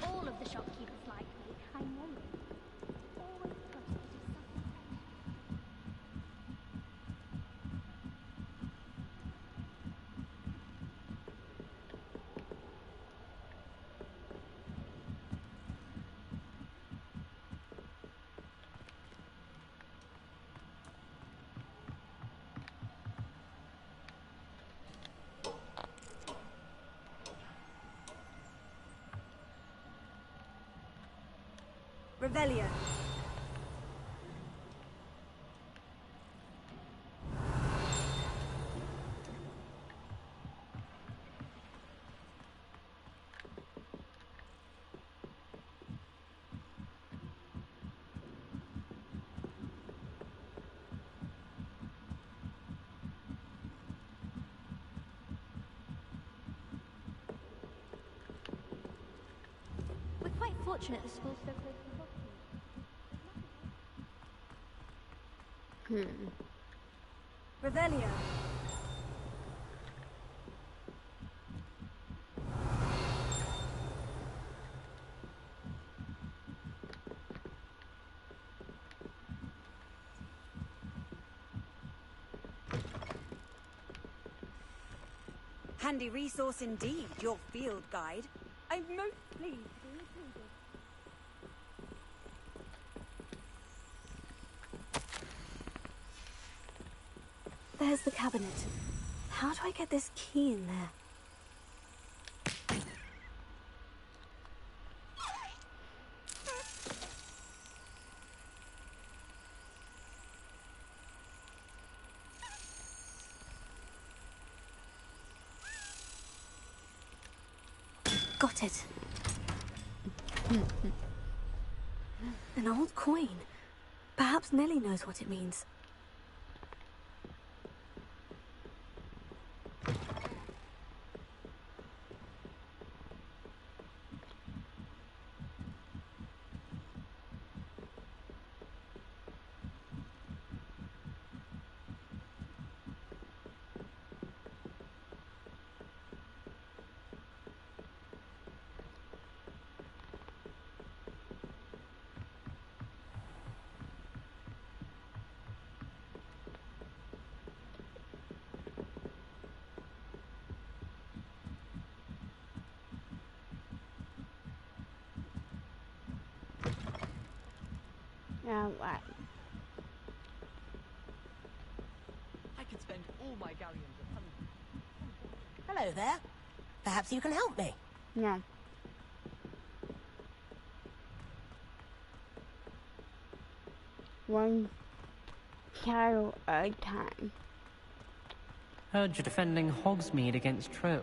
All of the shopkeepers like me. I know it. Always trust to do something right. Revelio. We're quite fortunate the school's so close to Hogsmeade. Revelio. Handy resource indeed, your field guide. I'm most pleased to be included. There's the cabinet. How do I get this key in there? Got it. An old coin. Perhaps Nellie knows what it means. Now what? I could spend all my galleons upon... Hello there. Perhaps you can help me. No. One shadow at a time. Heard you're defending Hogsmeade against trolls.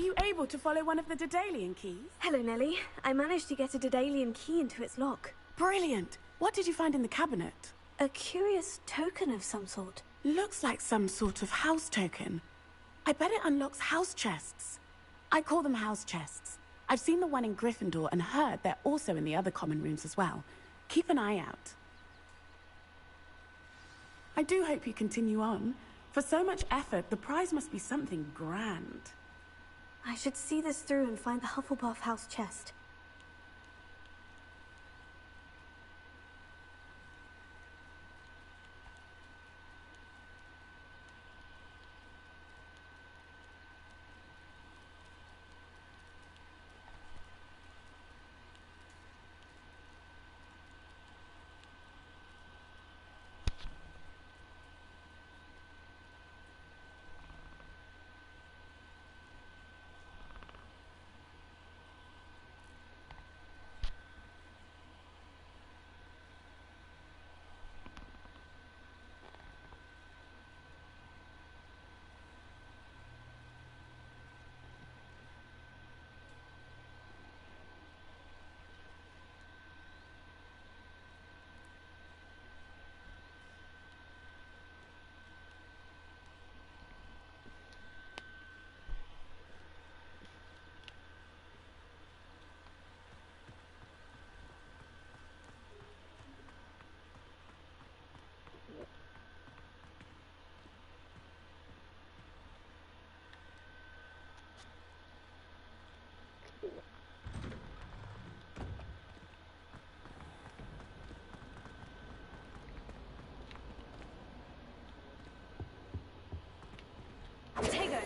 you able to follow one of the Daedalian keys? Hello, Nellie. I managed to get a Daedalian key into its lock. Brilliant. What did you find in the cabinet? A curious token of some sort. Looks like some sort of house token. I bet it unlocks house chests. I call them house chests. I've seen the one in Gryffindor and heard they're also in the other common rooms as well. Keep an eye out. I do hope you continue on. For so much effort, the prize must be something grand. I should see this through and find the Hufflepuff house chest. Tego!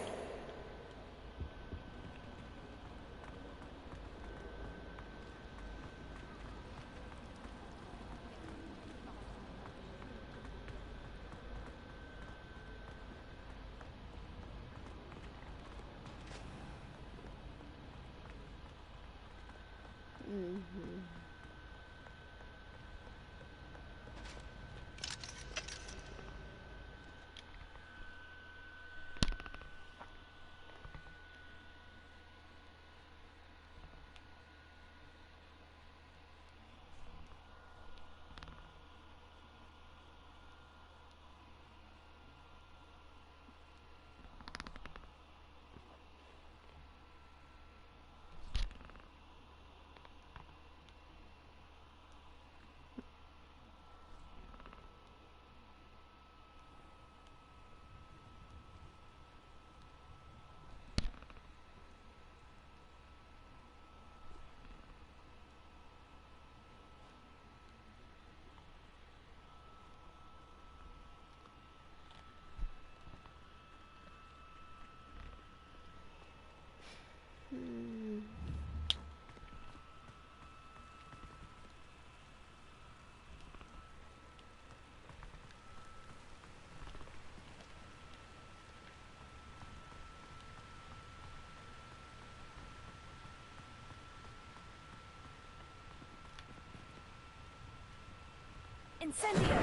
Incendio!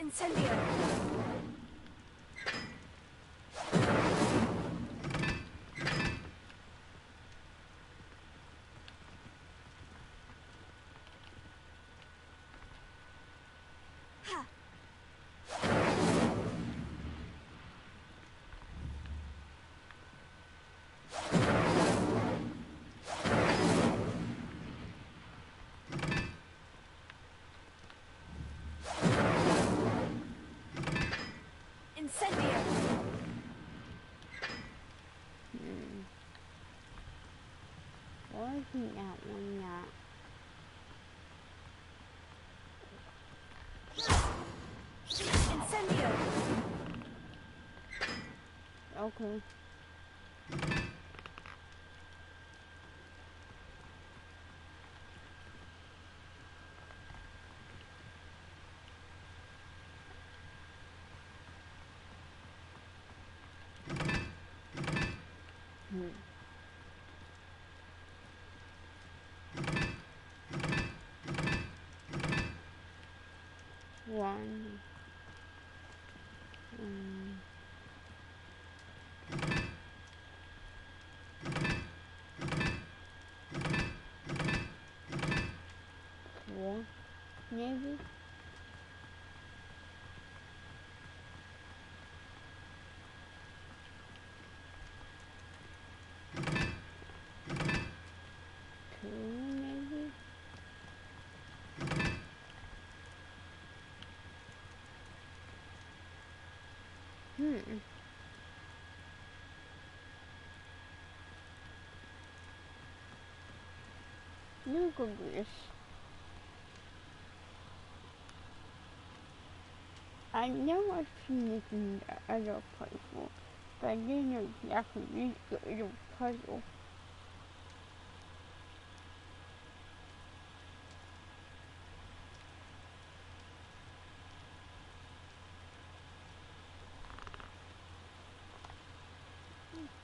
Incendio! Incendio! Wasn't that one yet? Incendio! Okay. One. Four, maybe. Maybe. Look at this. I know I've seen this in the other puzzle, but I didn't know exactly this little puzzle.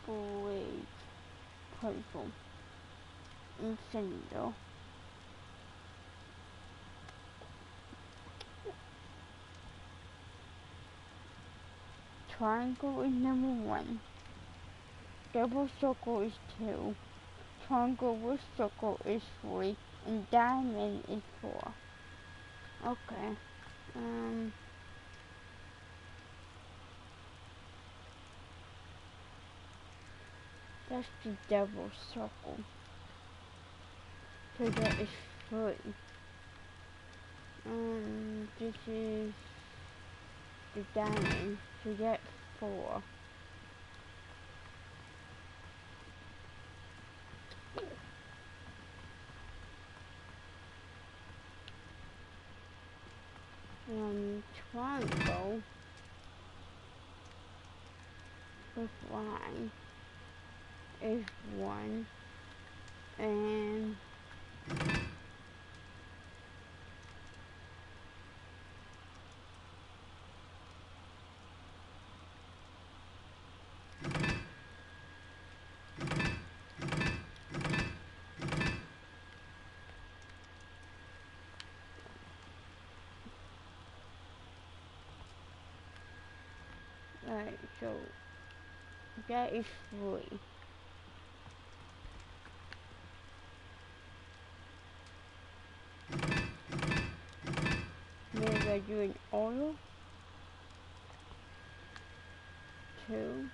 Great puzzle. Incendio. Triangle is number 1. Double circle is 2. Triangle with circle is 3. And diamond is 4. Okay. That's the double circle. So that is 3. This is the diamond. So that's 4. Triangle with line is 1, and right, so that is 3. Maybe I do an order. 2.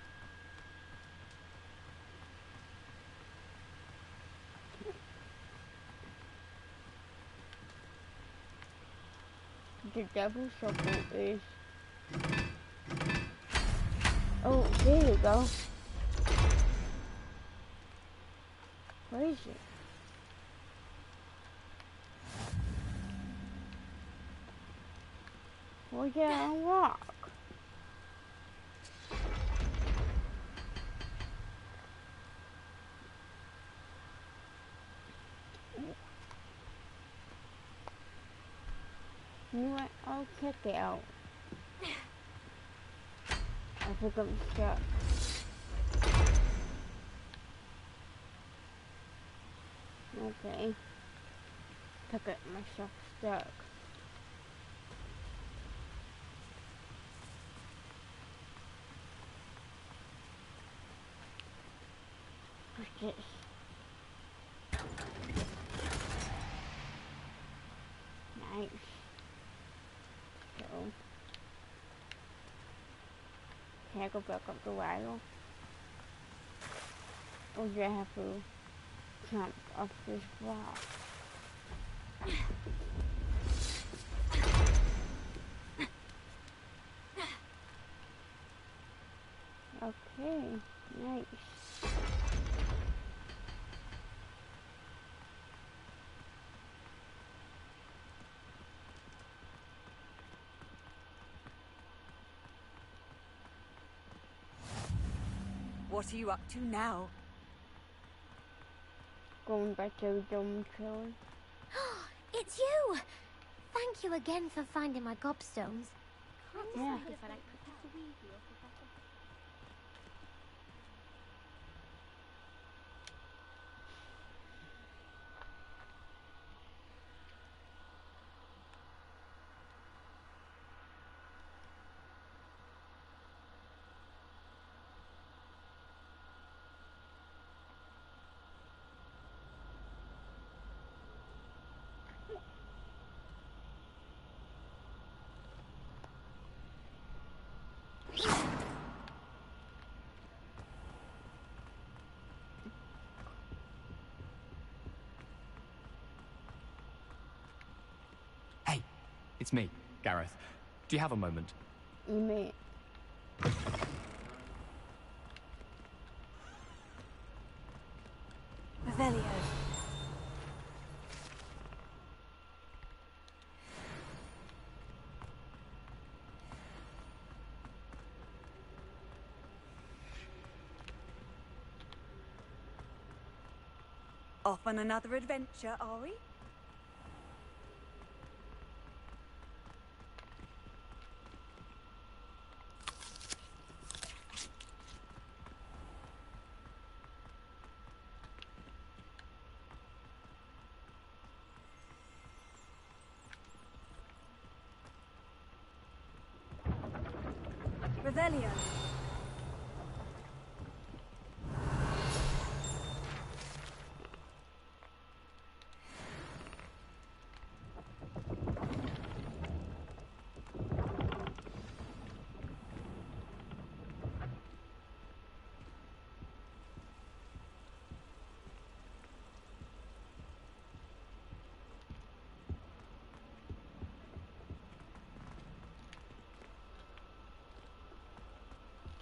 The double circle is... Oh, there you go. Where is it? Where did I unlock? You know what? I'll check it out. I think I'm stuck. Okay. To get myself stuck. What's this? Nice. So, can I go back up the ladder? Or do I have to jump off this rock? Okay, nice. What are you up to now? Going back to the dormitory. It's you! Thank you again for finding my gobstones. Yeah. It's me, Gareth. Do you have a moment? Me. Revelio. Off on another adventure, are we? Revelio.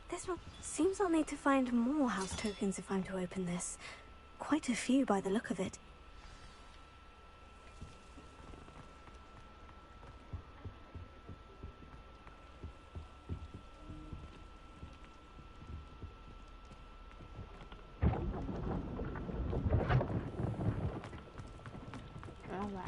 This one seems I'll need to find more house tokens if I'm to open this. Quite a few by the look of it. Oh wow.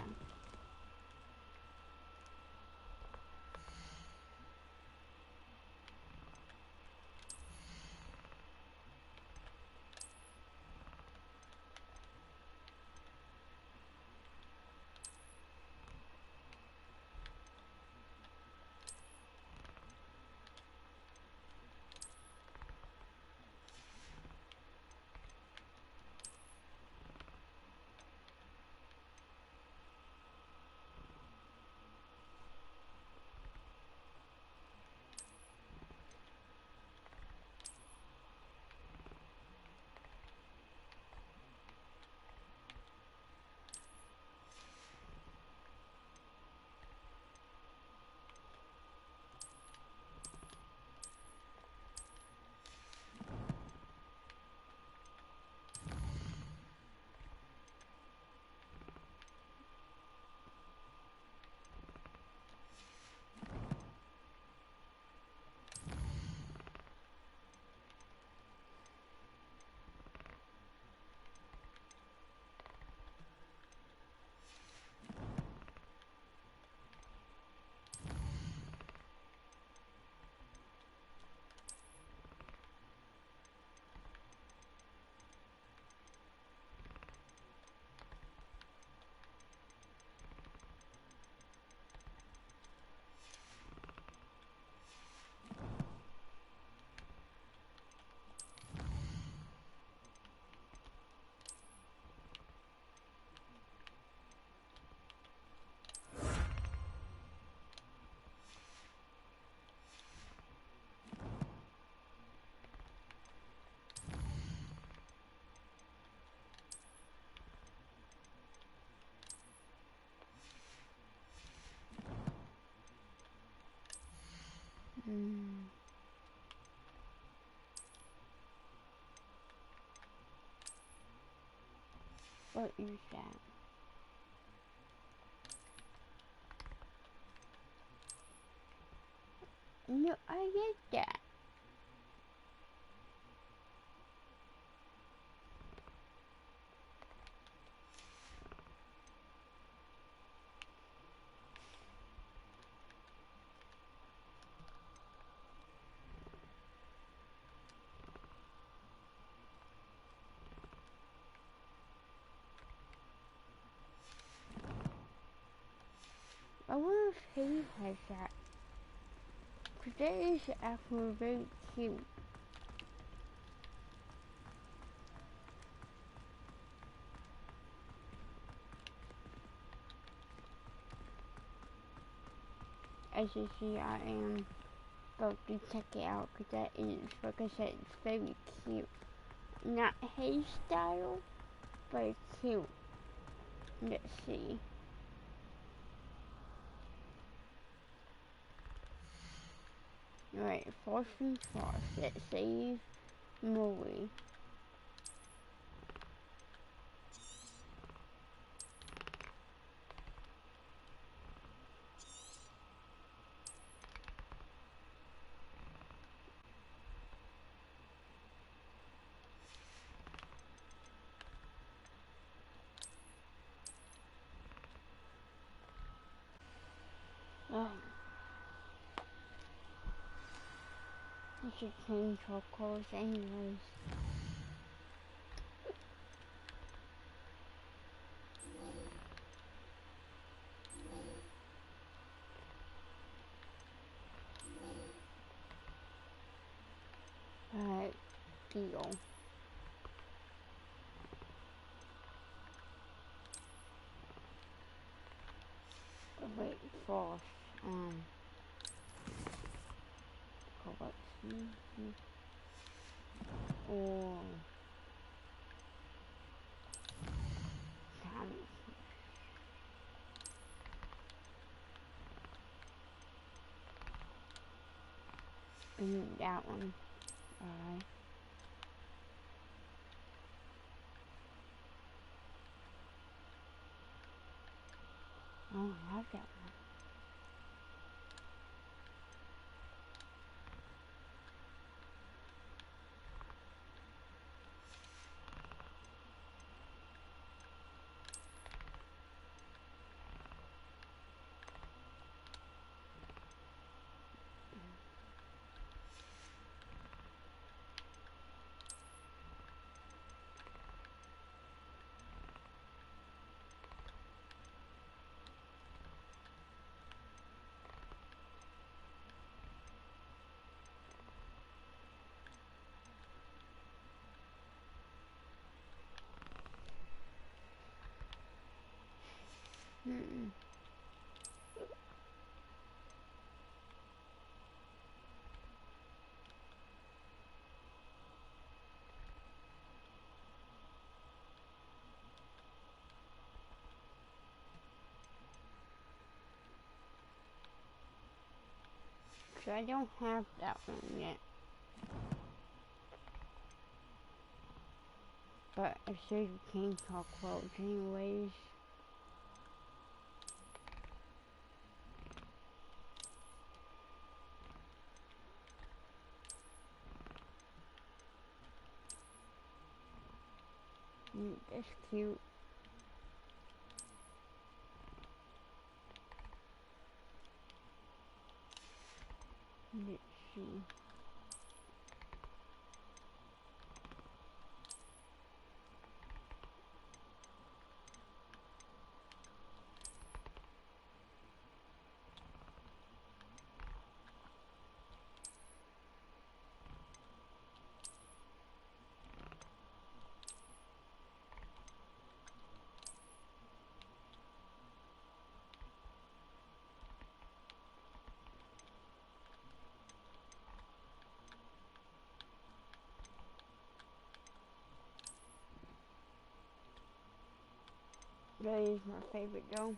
What is that? No, I get that. I wonder if he has that. Because that is actually very cute. As you see, I am going to check it out because that is, like I said, it's very cute. Not his style, but it's cute. Let's see. Right, first things first, let's save Murray. Oh. I should change her clothes anyways. Alright, deal. Wait, first, collection, or that one. Alright. I don't have that one. So I don't have that one yet. But I saved King Cockroach anyways. That's cute. Let's see. That is my favorite though.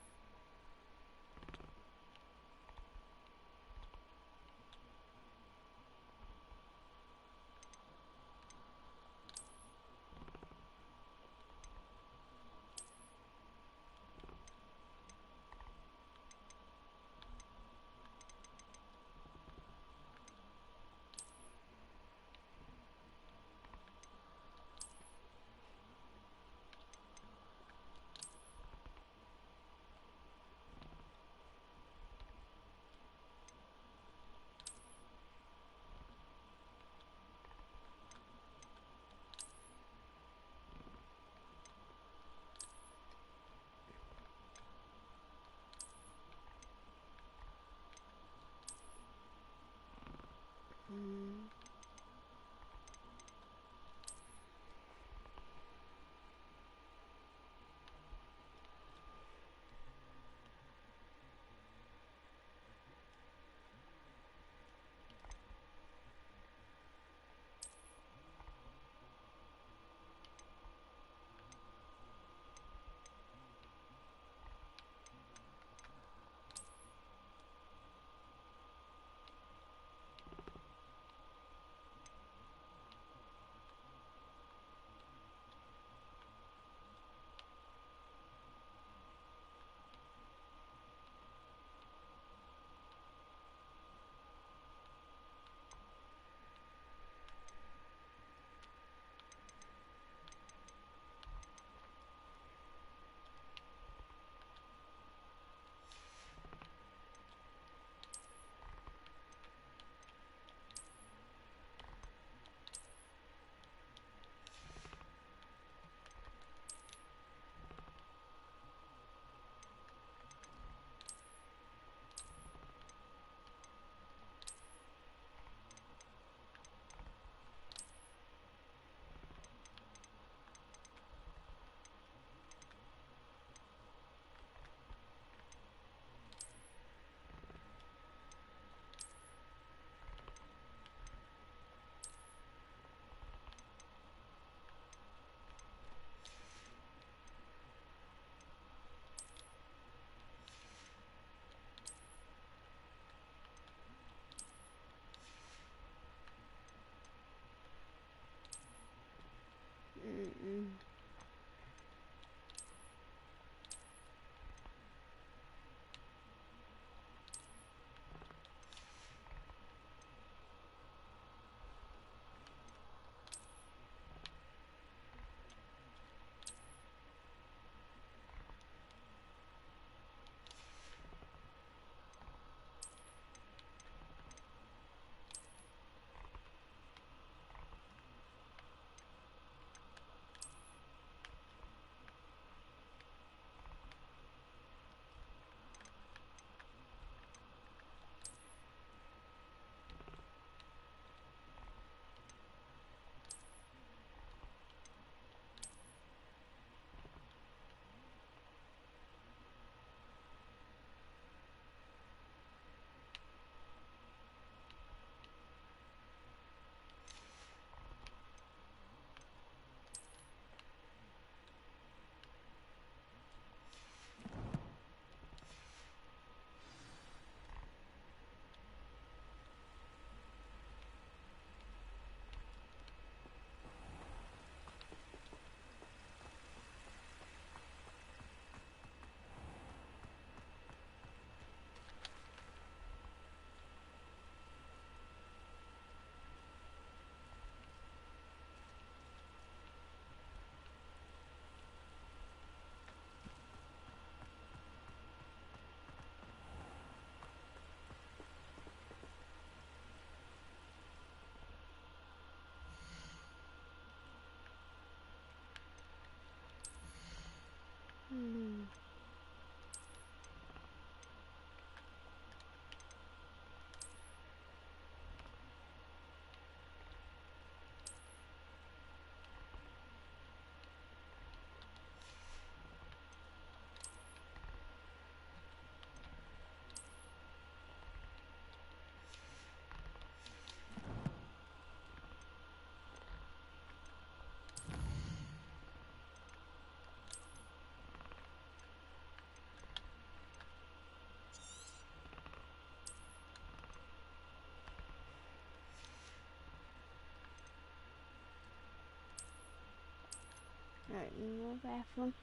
Right, in the bathroom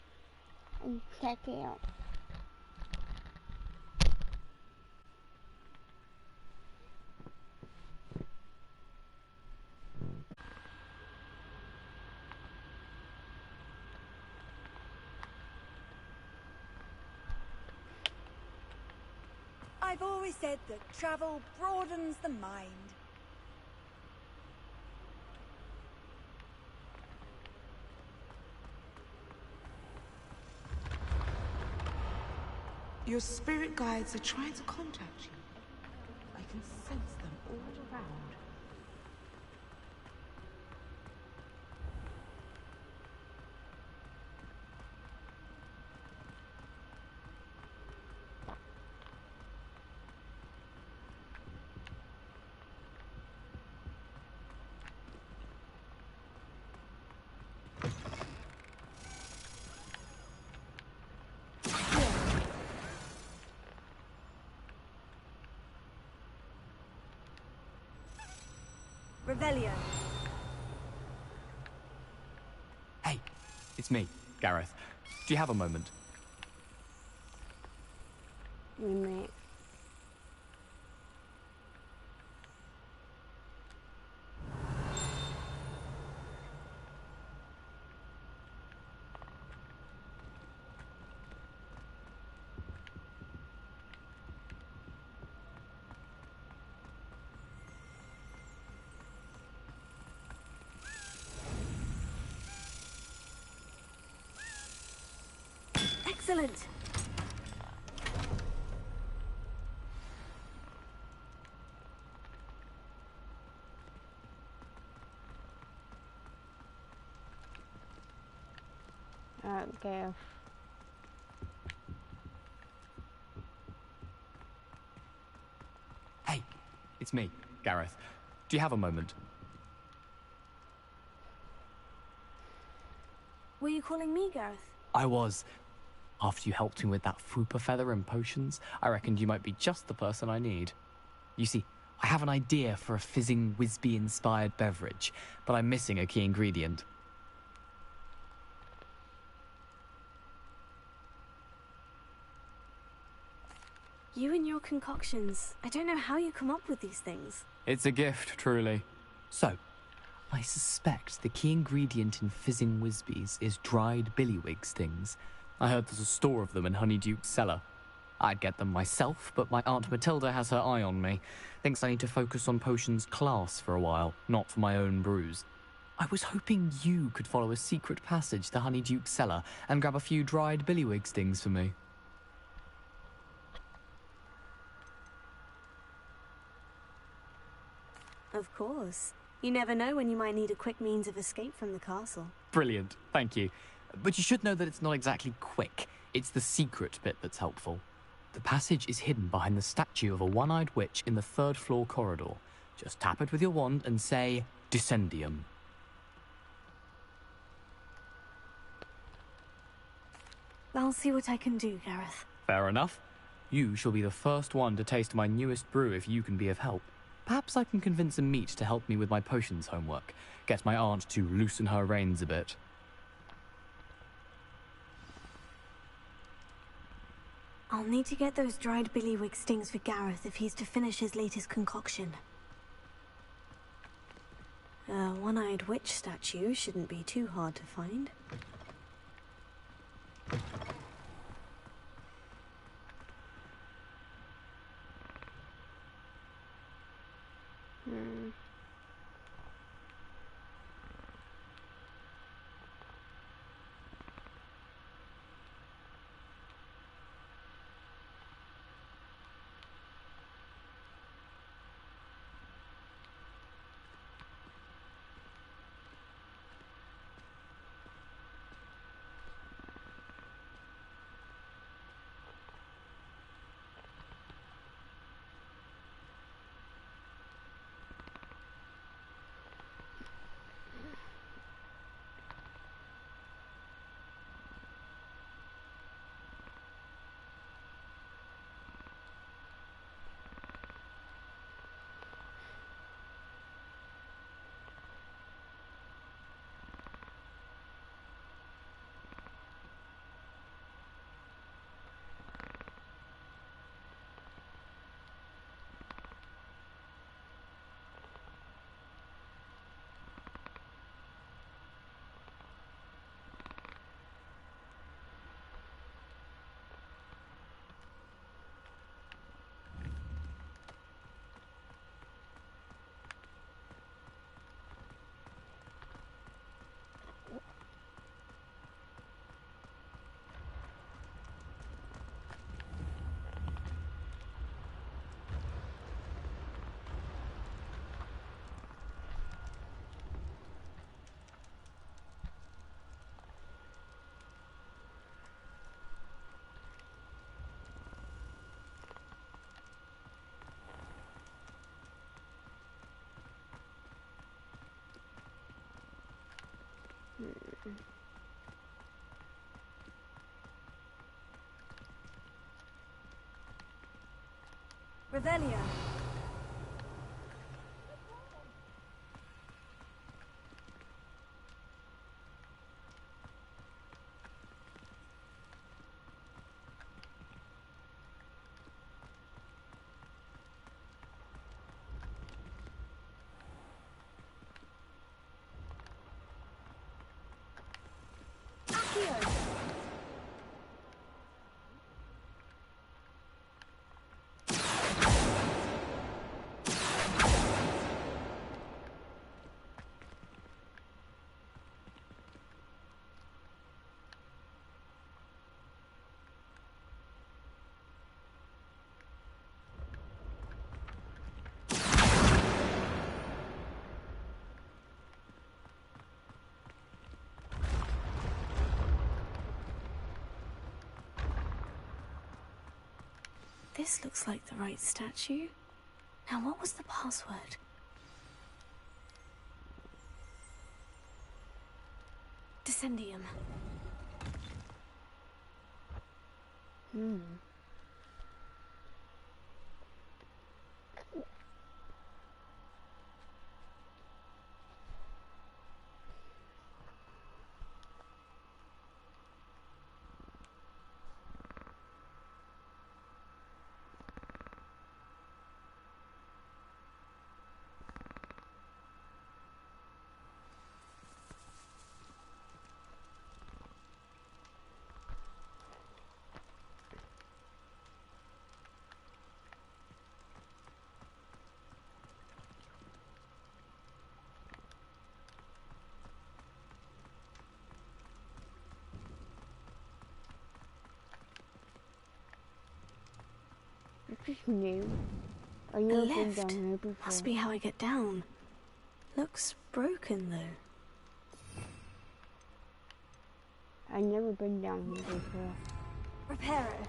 and check it out. I've always said that travel broadens the mind. Your spirit guides are trying to contact you. I can sense them all around. Revelio. Hey, it's me, Gareth. Do you have a moment? Roommate. Excellent. Okay. Hey, it's me, Gareth. Do you have a moment? Were you calling me, Gareth? I was. After you helped me with that Fupa feather and potions, I reckoned you might be just the person I need. You see, I have an idea for a fizzing Whizbee-inspired beverage, but I'm missing a key ingredient. You and your concoctions. I don't know how you come up with these things. It's a gift, truly. So, I suspect the key ingredient in fizzing Whizbees is dried billywig stings. I heard there's a store of them in Honeyduke's cellar. I'd get them myself, but my Aunt Matilda has her eye on me. Thinks I need to focus on potions class for a while, not for my own brews. I was hoping you could follow a secret passage to Honeyduke's cellar and grab a few dried billywig stings for me. Of course. You never know when you might need a quick means of escape from the castle. Brilliant, thank you. But you should know that it's not exactly quick. It's the secret bit that's helpful. The passage is hidden behind the statue of a one-eyed witch in the third-floor corridor. Just tap it with your wand and say, Descendium. I'll see what I can do, Gareth. Fair enough. You shall be the first one to taste my newest brew if you can be of help. Perhaps I can convince a meat to help me with my potions homework. Get my aunt to loosen her reins a bit. I'll need to get those dried billywig stings for Gareth if he's to finish his latest concoction. A one-eyed witch statue shouldn't be too hard to find. Revelio. This looks like the right statue. Now, what was the password? Descendium. just new. I A never been lift. down here before. Must be how I get down. Looks broken, though. I never been down here before. Repair it.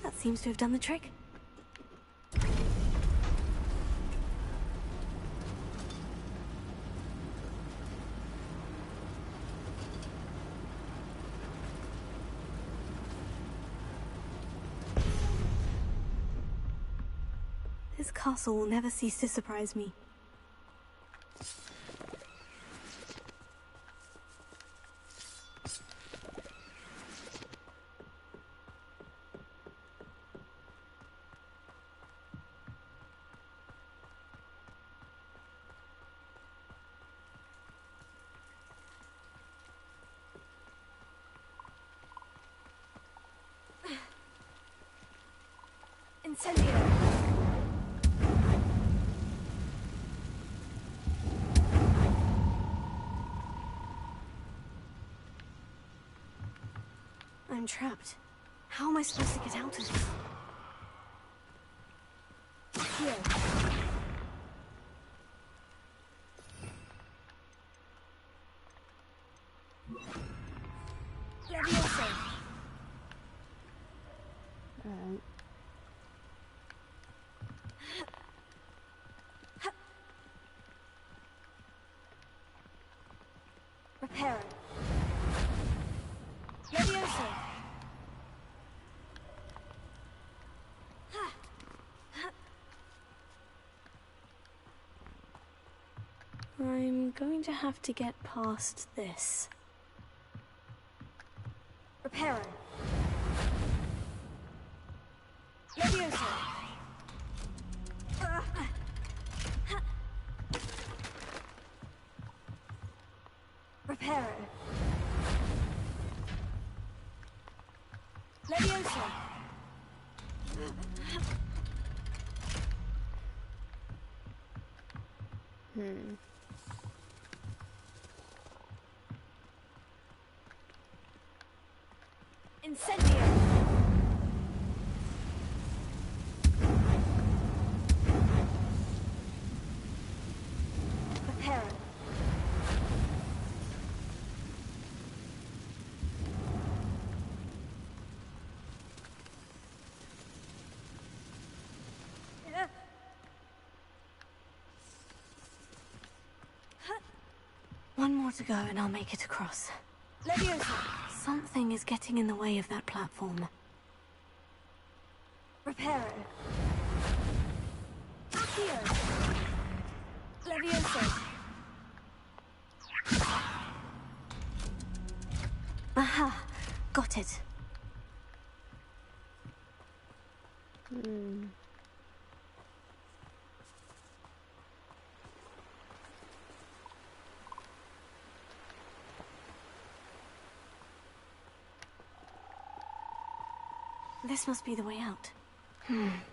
That seems to have done the trick. This castle will never cease to surprise me. Incendio! I'm trapped. How am I supposed to get out of this? Here. Leviosa. Alright. Repair it. Leviosa. I'm going to have to get past this. Repair it. Leviosa. Repair it. Leviosa. Incendio. Repair it. One more to go and I'll make it across. Leviosa! Something is getting in the way of that platform. Repair it. Accio! Leviosa! Aha! Got it. This must be the way out.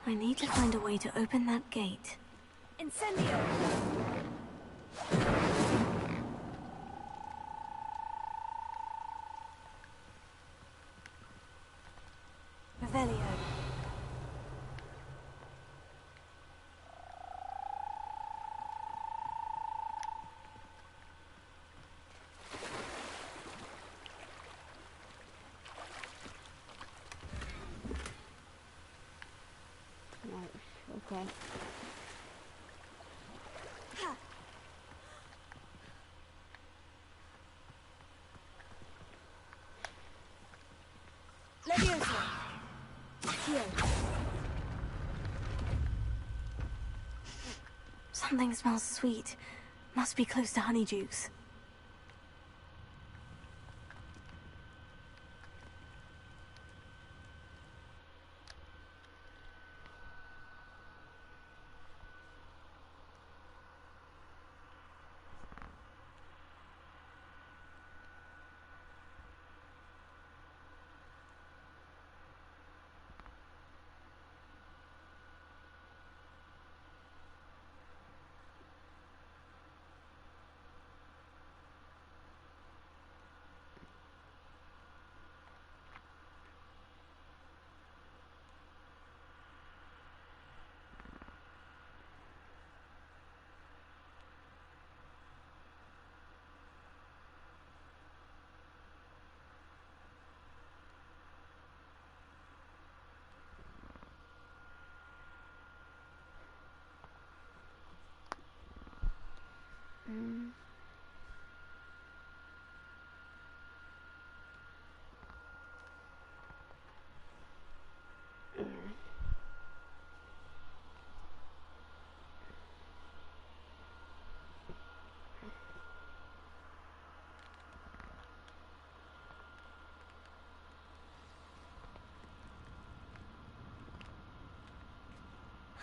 I need to find a way to open that gate. Incendio! Revelio. Okay. Leviosa! Here. Something smells sweet. Must be close to Honeydukes.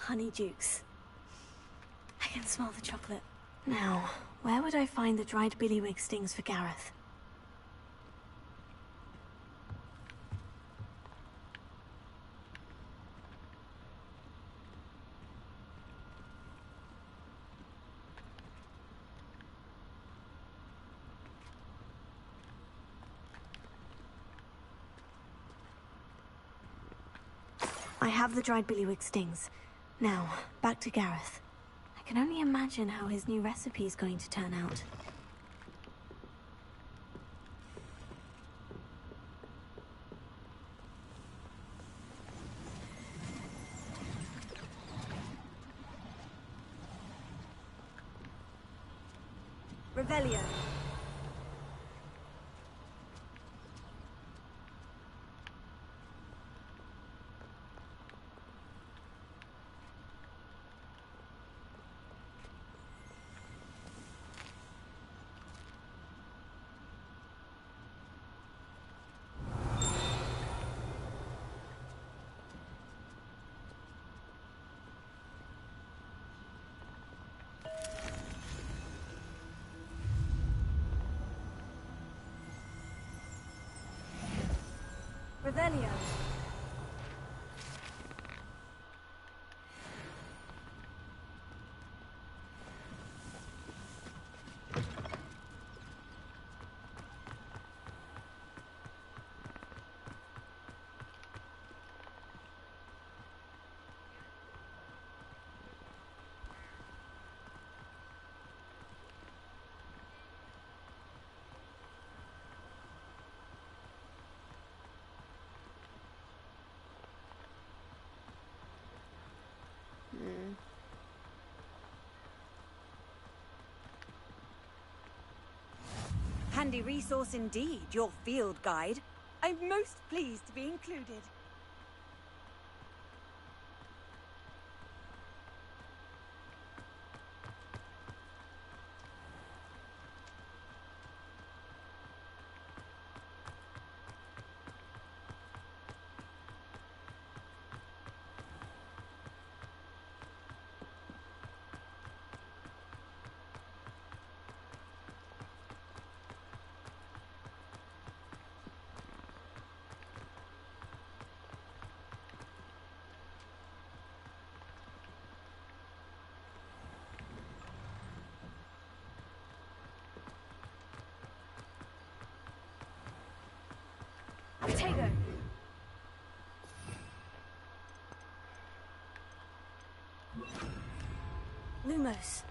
Honeydukes. I can smell the chocolate. Now, where would I find the dried billywig stings for Gareth? I have the dried billywig stings. Now, back to Gareth. I can only imagine how his new recipe is going to turn out. Revelio. Revelio. Handy resource indeed, your field guide. I'm most pleased to be included. Potato. Lumos.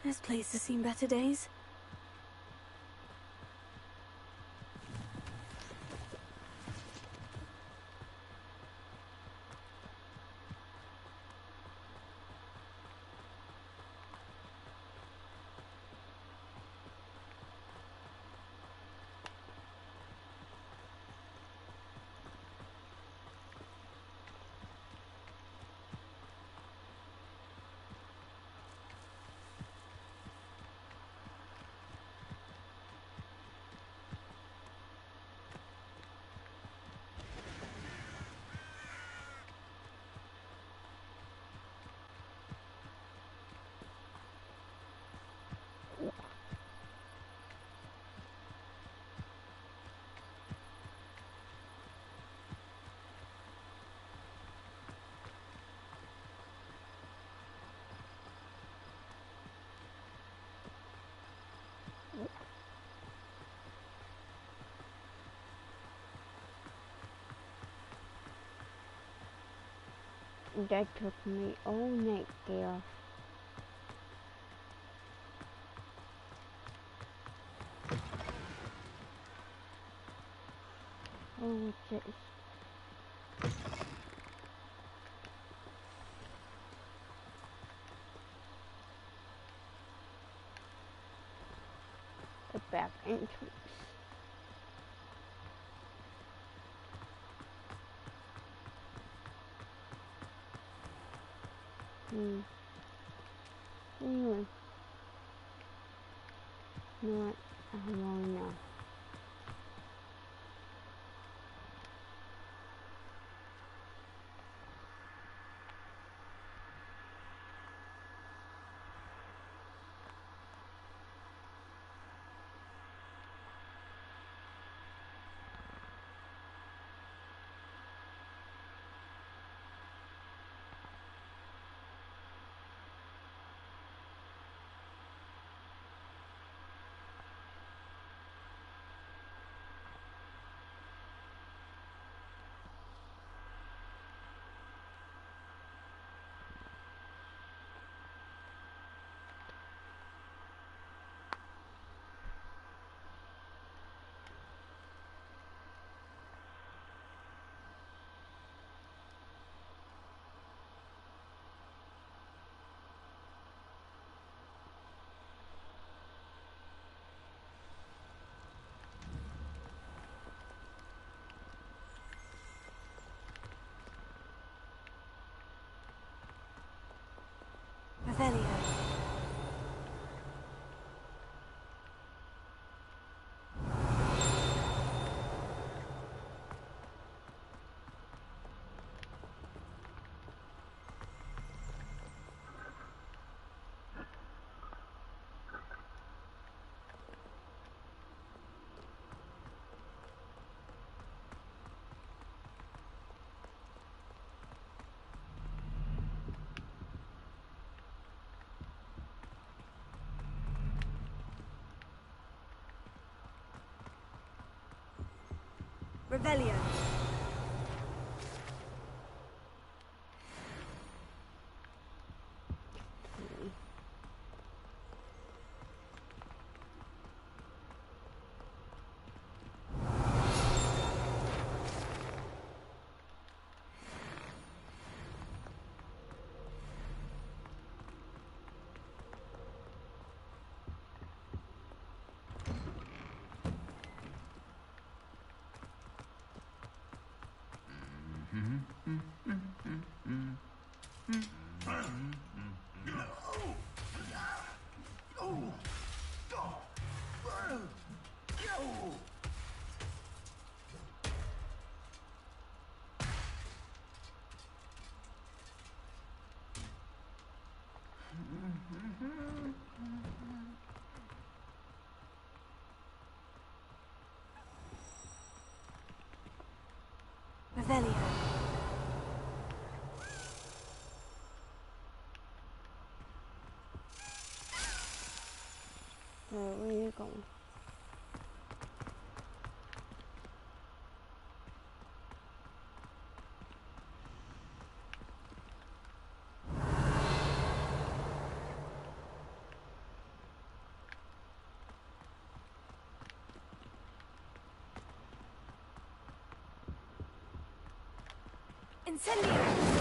This place has seen better days. That took me all night there. Oh, what's this? A back entrance. Anyway. Not long enough. Revelio. Revelio. Revelio. Where are you going? Incendio!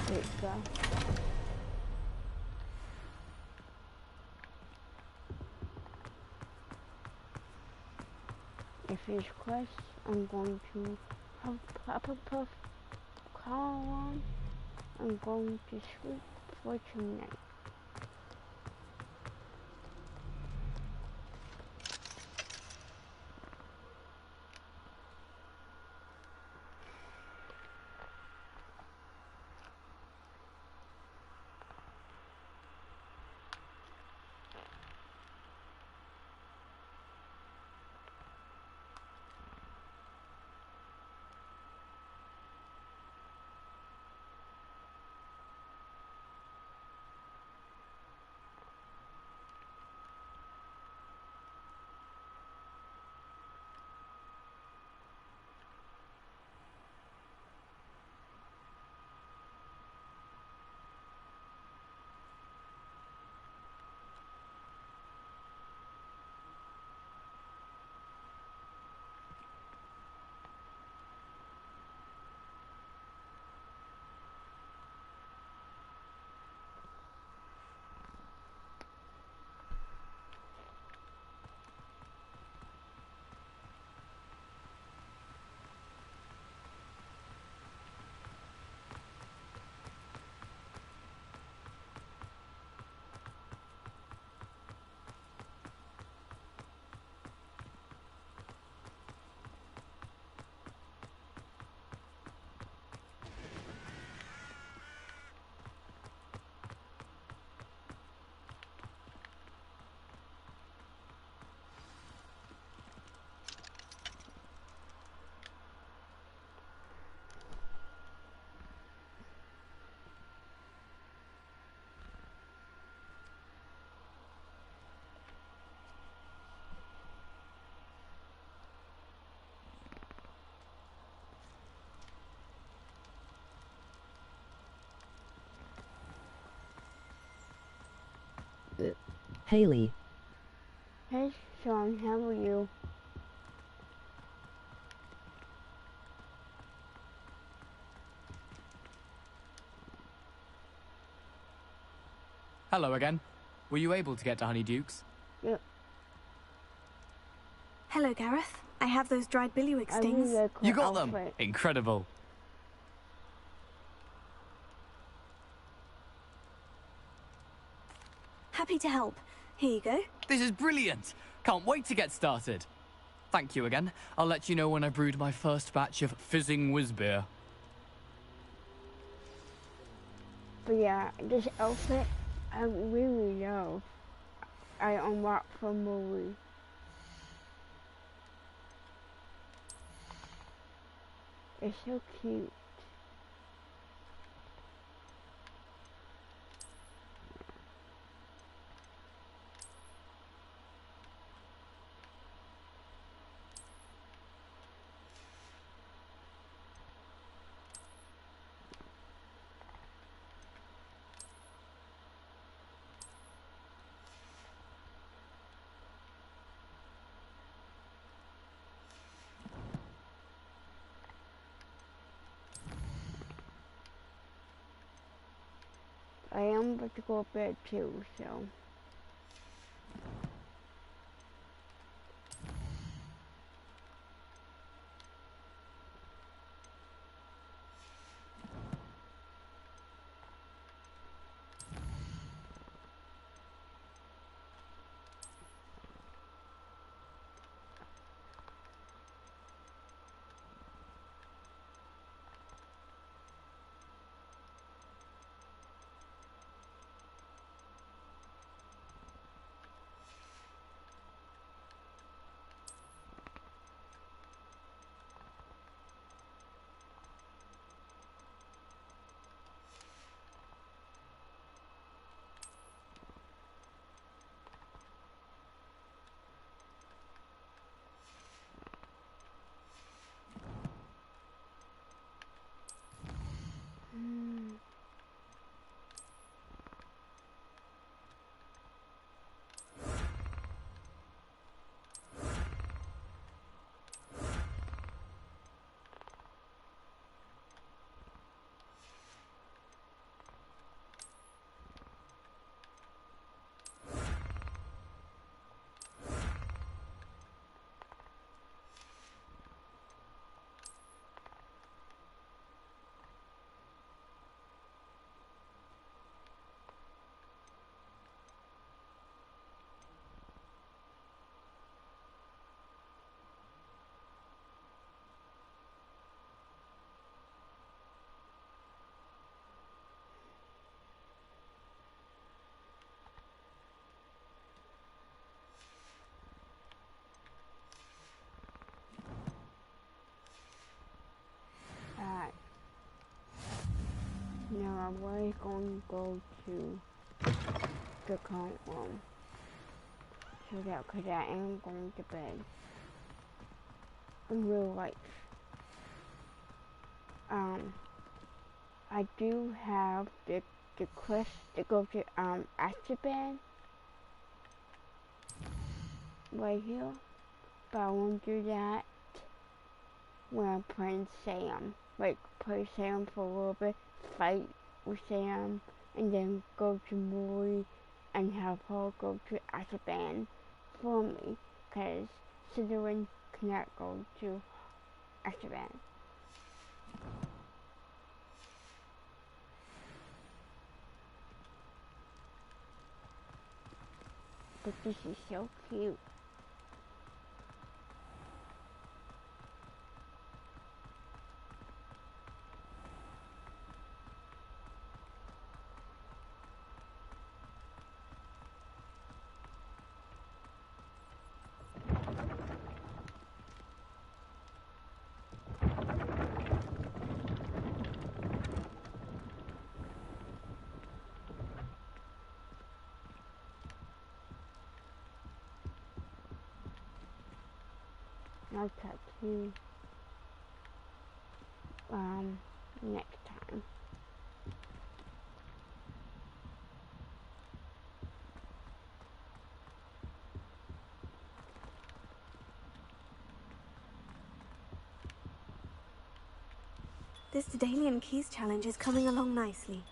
There you go. If it's quest, I'm going to have Papa call on. I'm going to sleep for tonight. Haley. Hey, Sean, how are you? Hello again. Were you able to get to Honeydukes? Yep. Hello, Gareth. I have those dried billywig stings. You got them! Incredible. Happy to help. Here you go. This is brilliant! Can't wait to get started. Thank you again. I'll let you know when I brewed my first batch of fizzing whiz-beer. But yeah, this outfit, I really love. I unlocked from movie. It's so cute. I am about to go to bed too, so. Now I'm really going to go to the current room. So that, because I am going to bed. In real life. I do have the quest to go to Azkaban right here, but I won't do that when I'm playing Sam. Like play Sam for a little bit, fight with Sam, and then go to Mori and have her go to Azkaban for me, because Slytherin cannot go to Azkaban. But this is so cute. I'll catch you next time. This Daedalian Keys challenge is coming along nicely.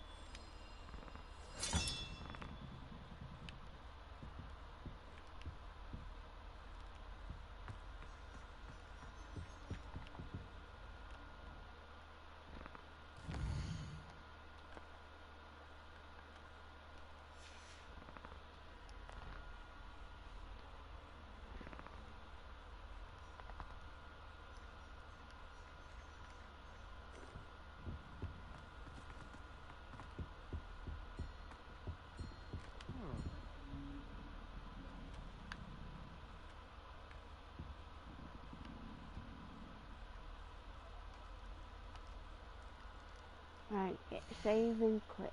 Right, get save and quit.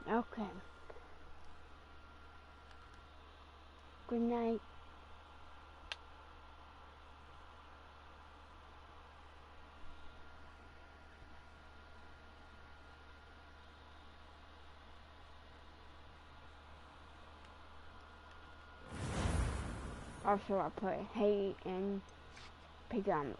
Okay. Good night. Also, I put hate in pajamas.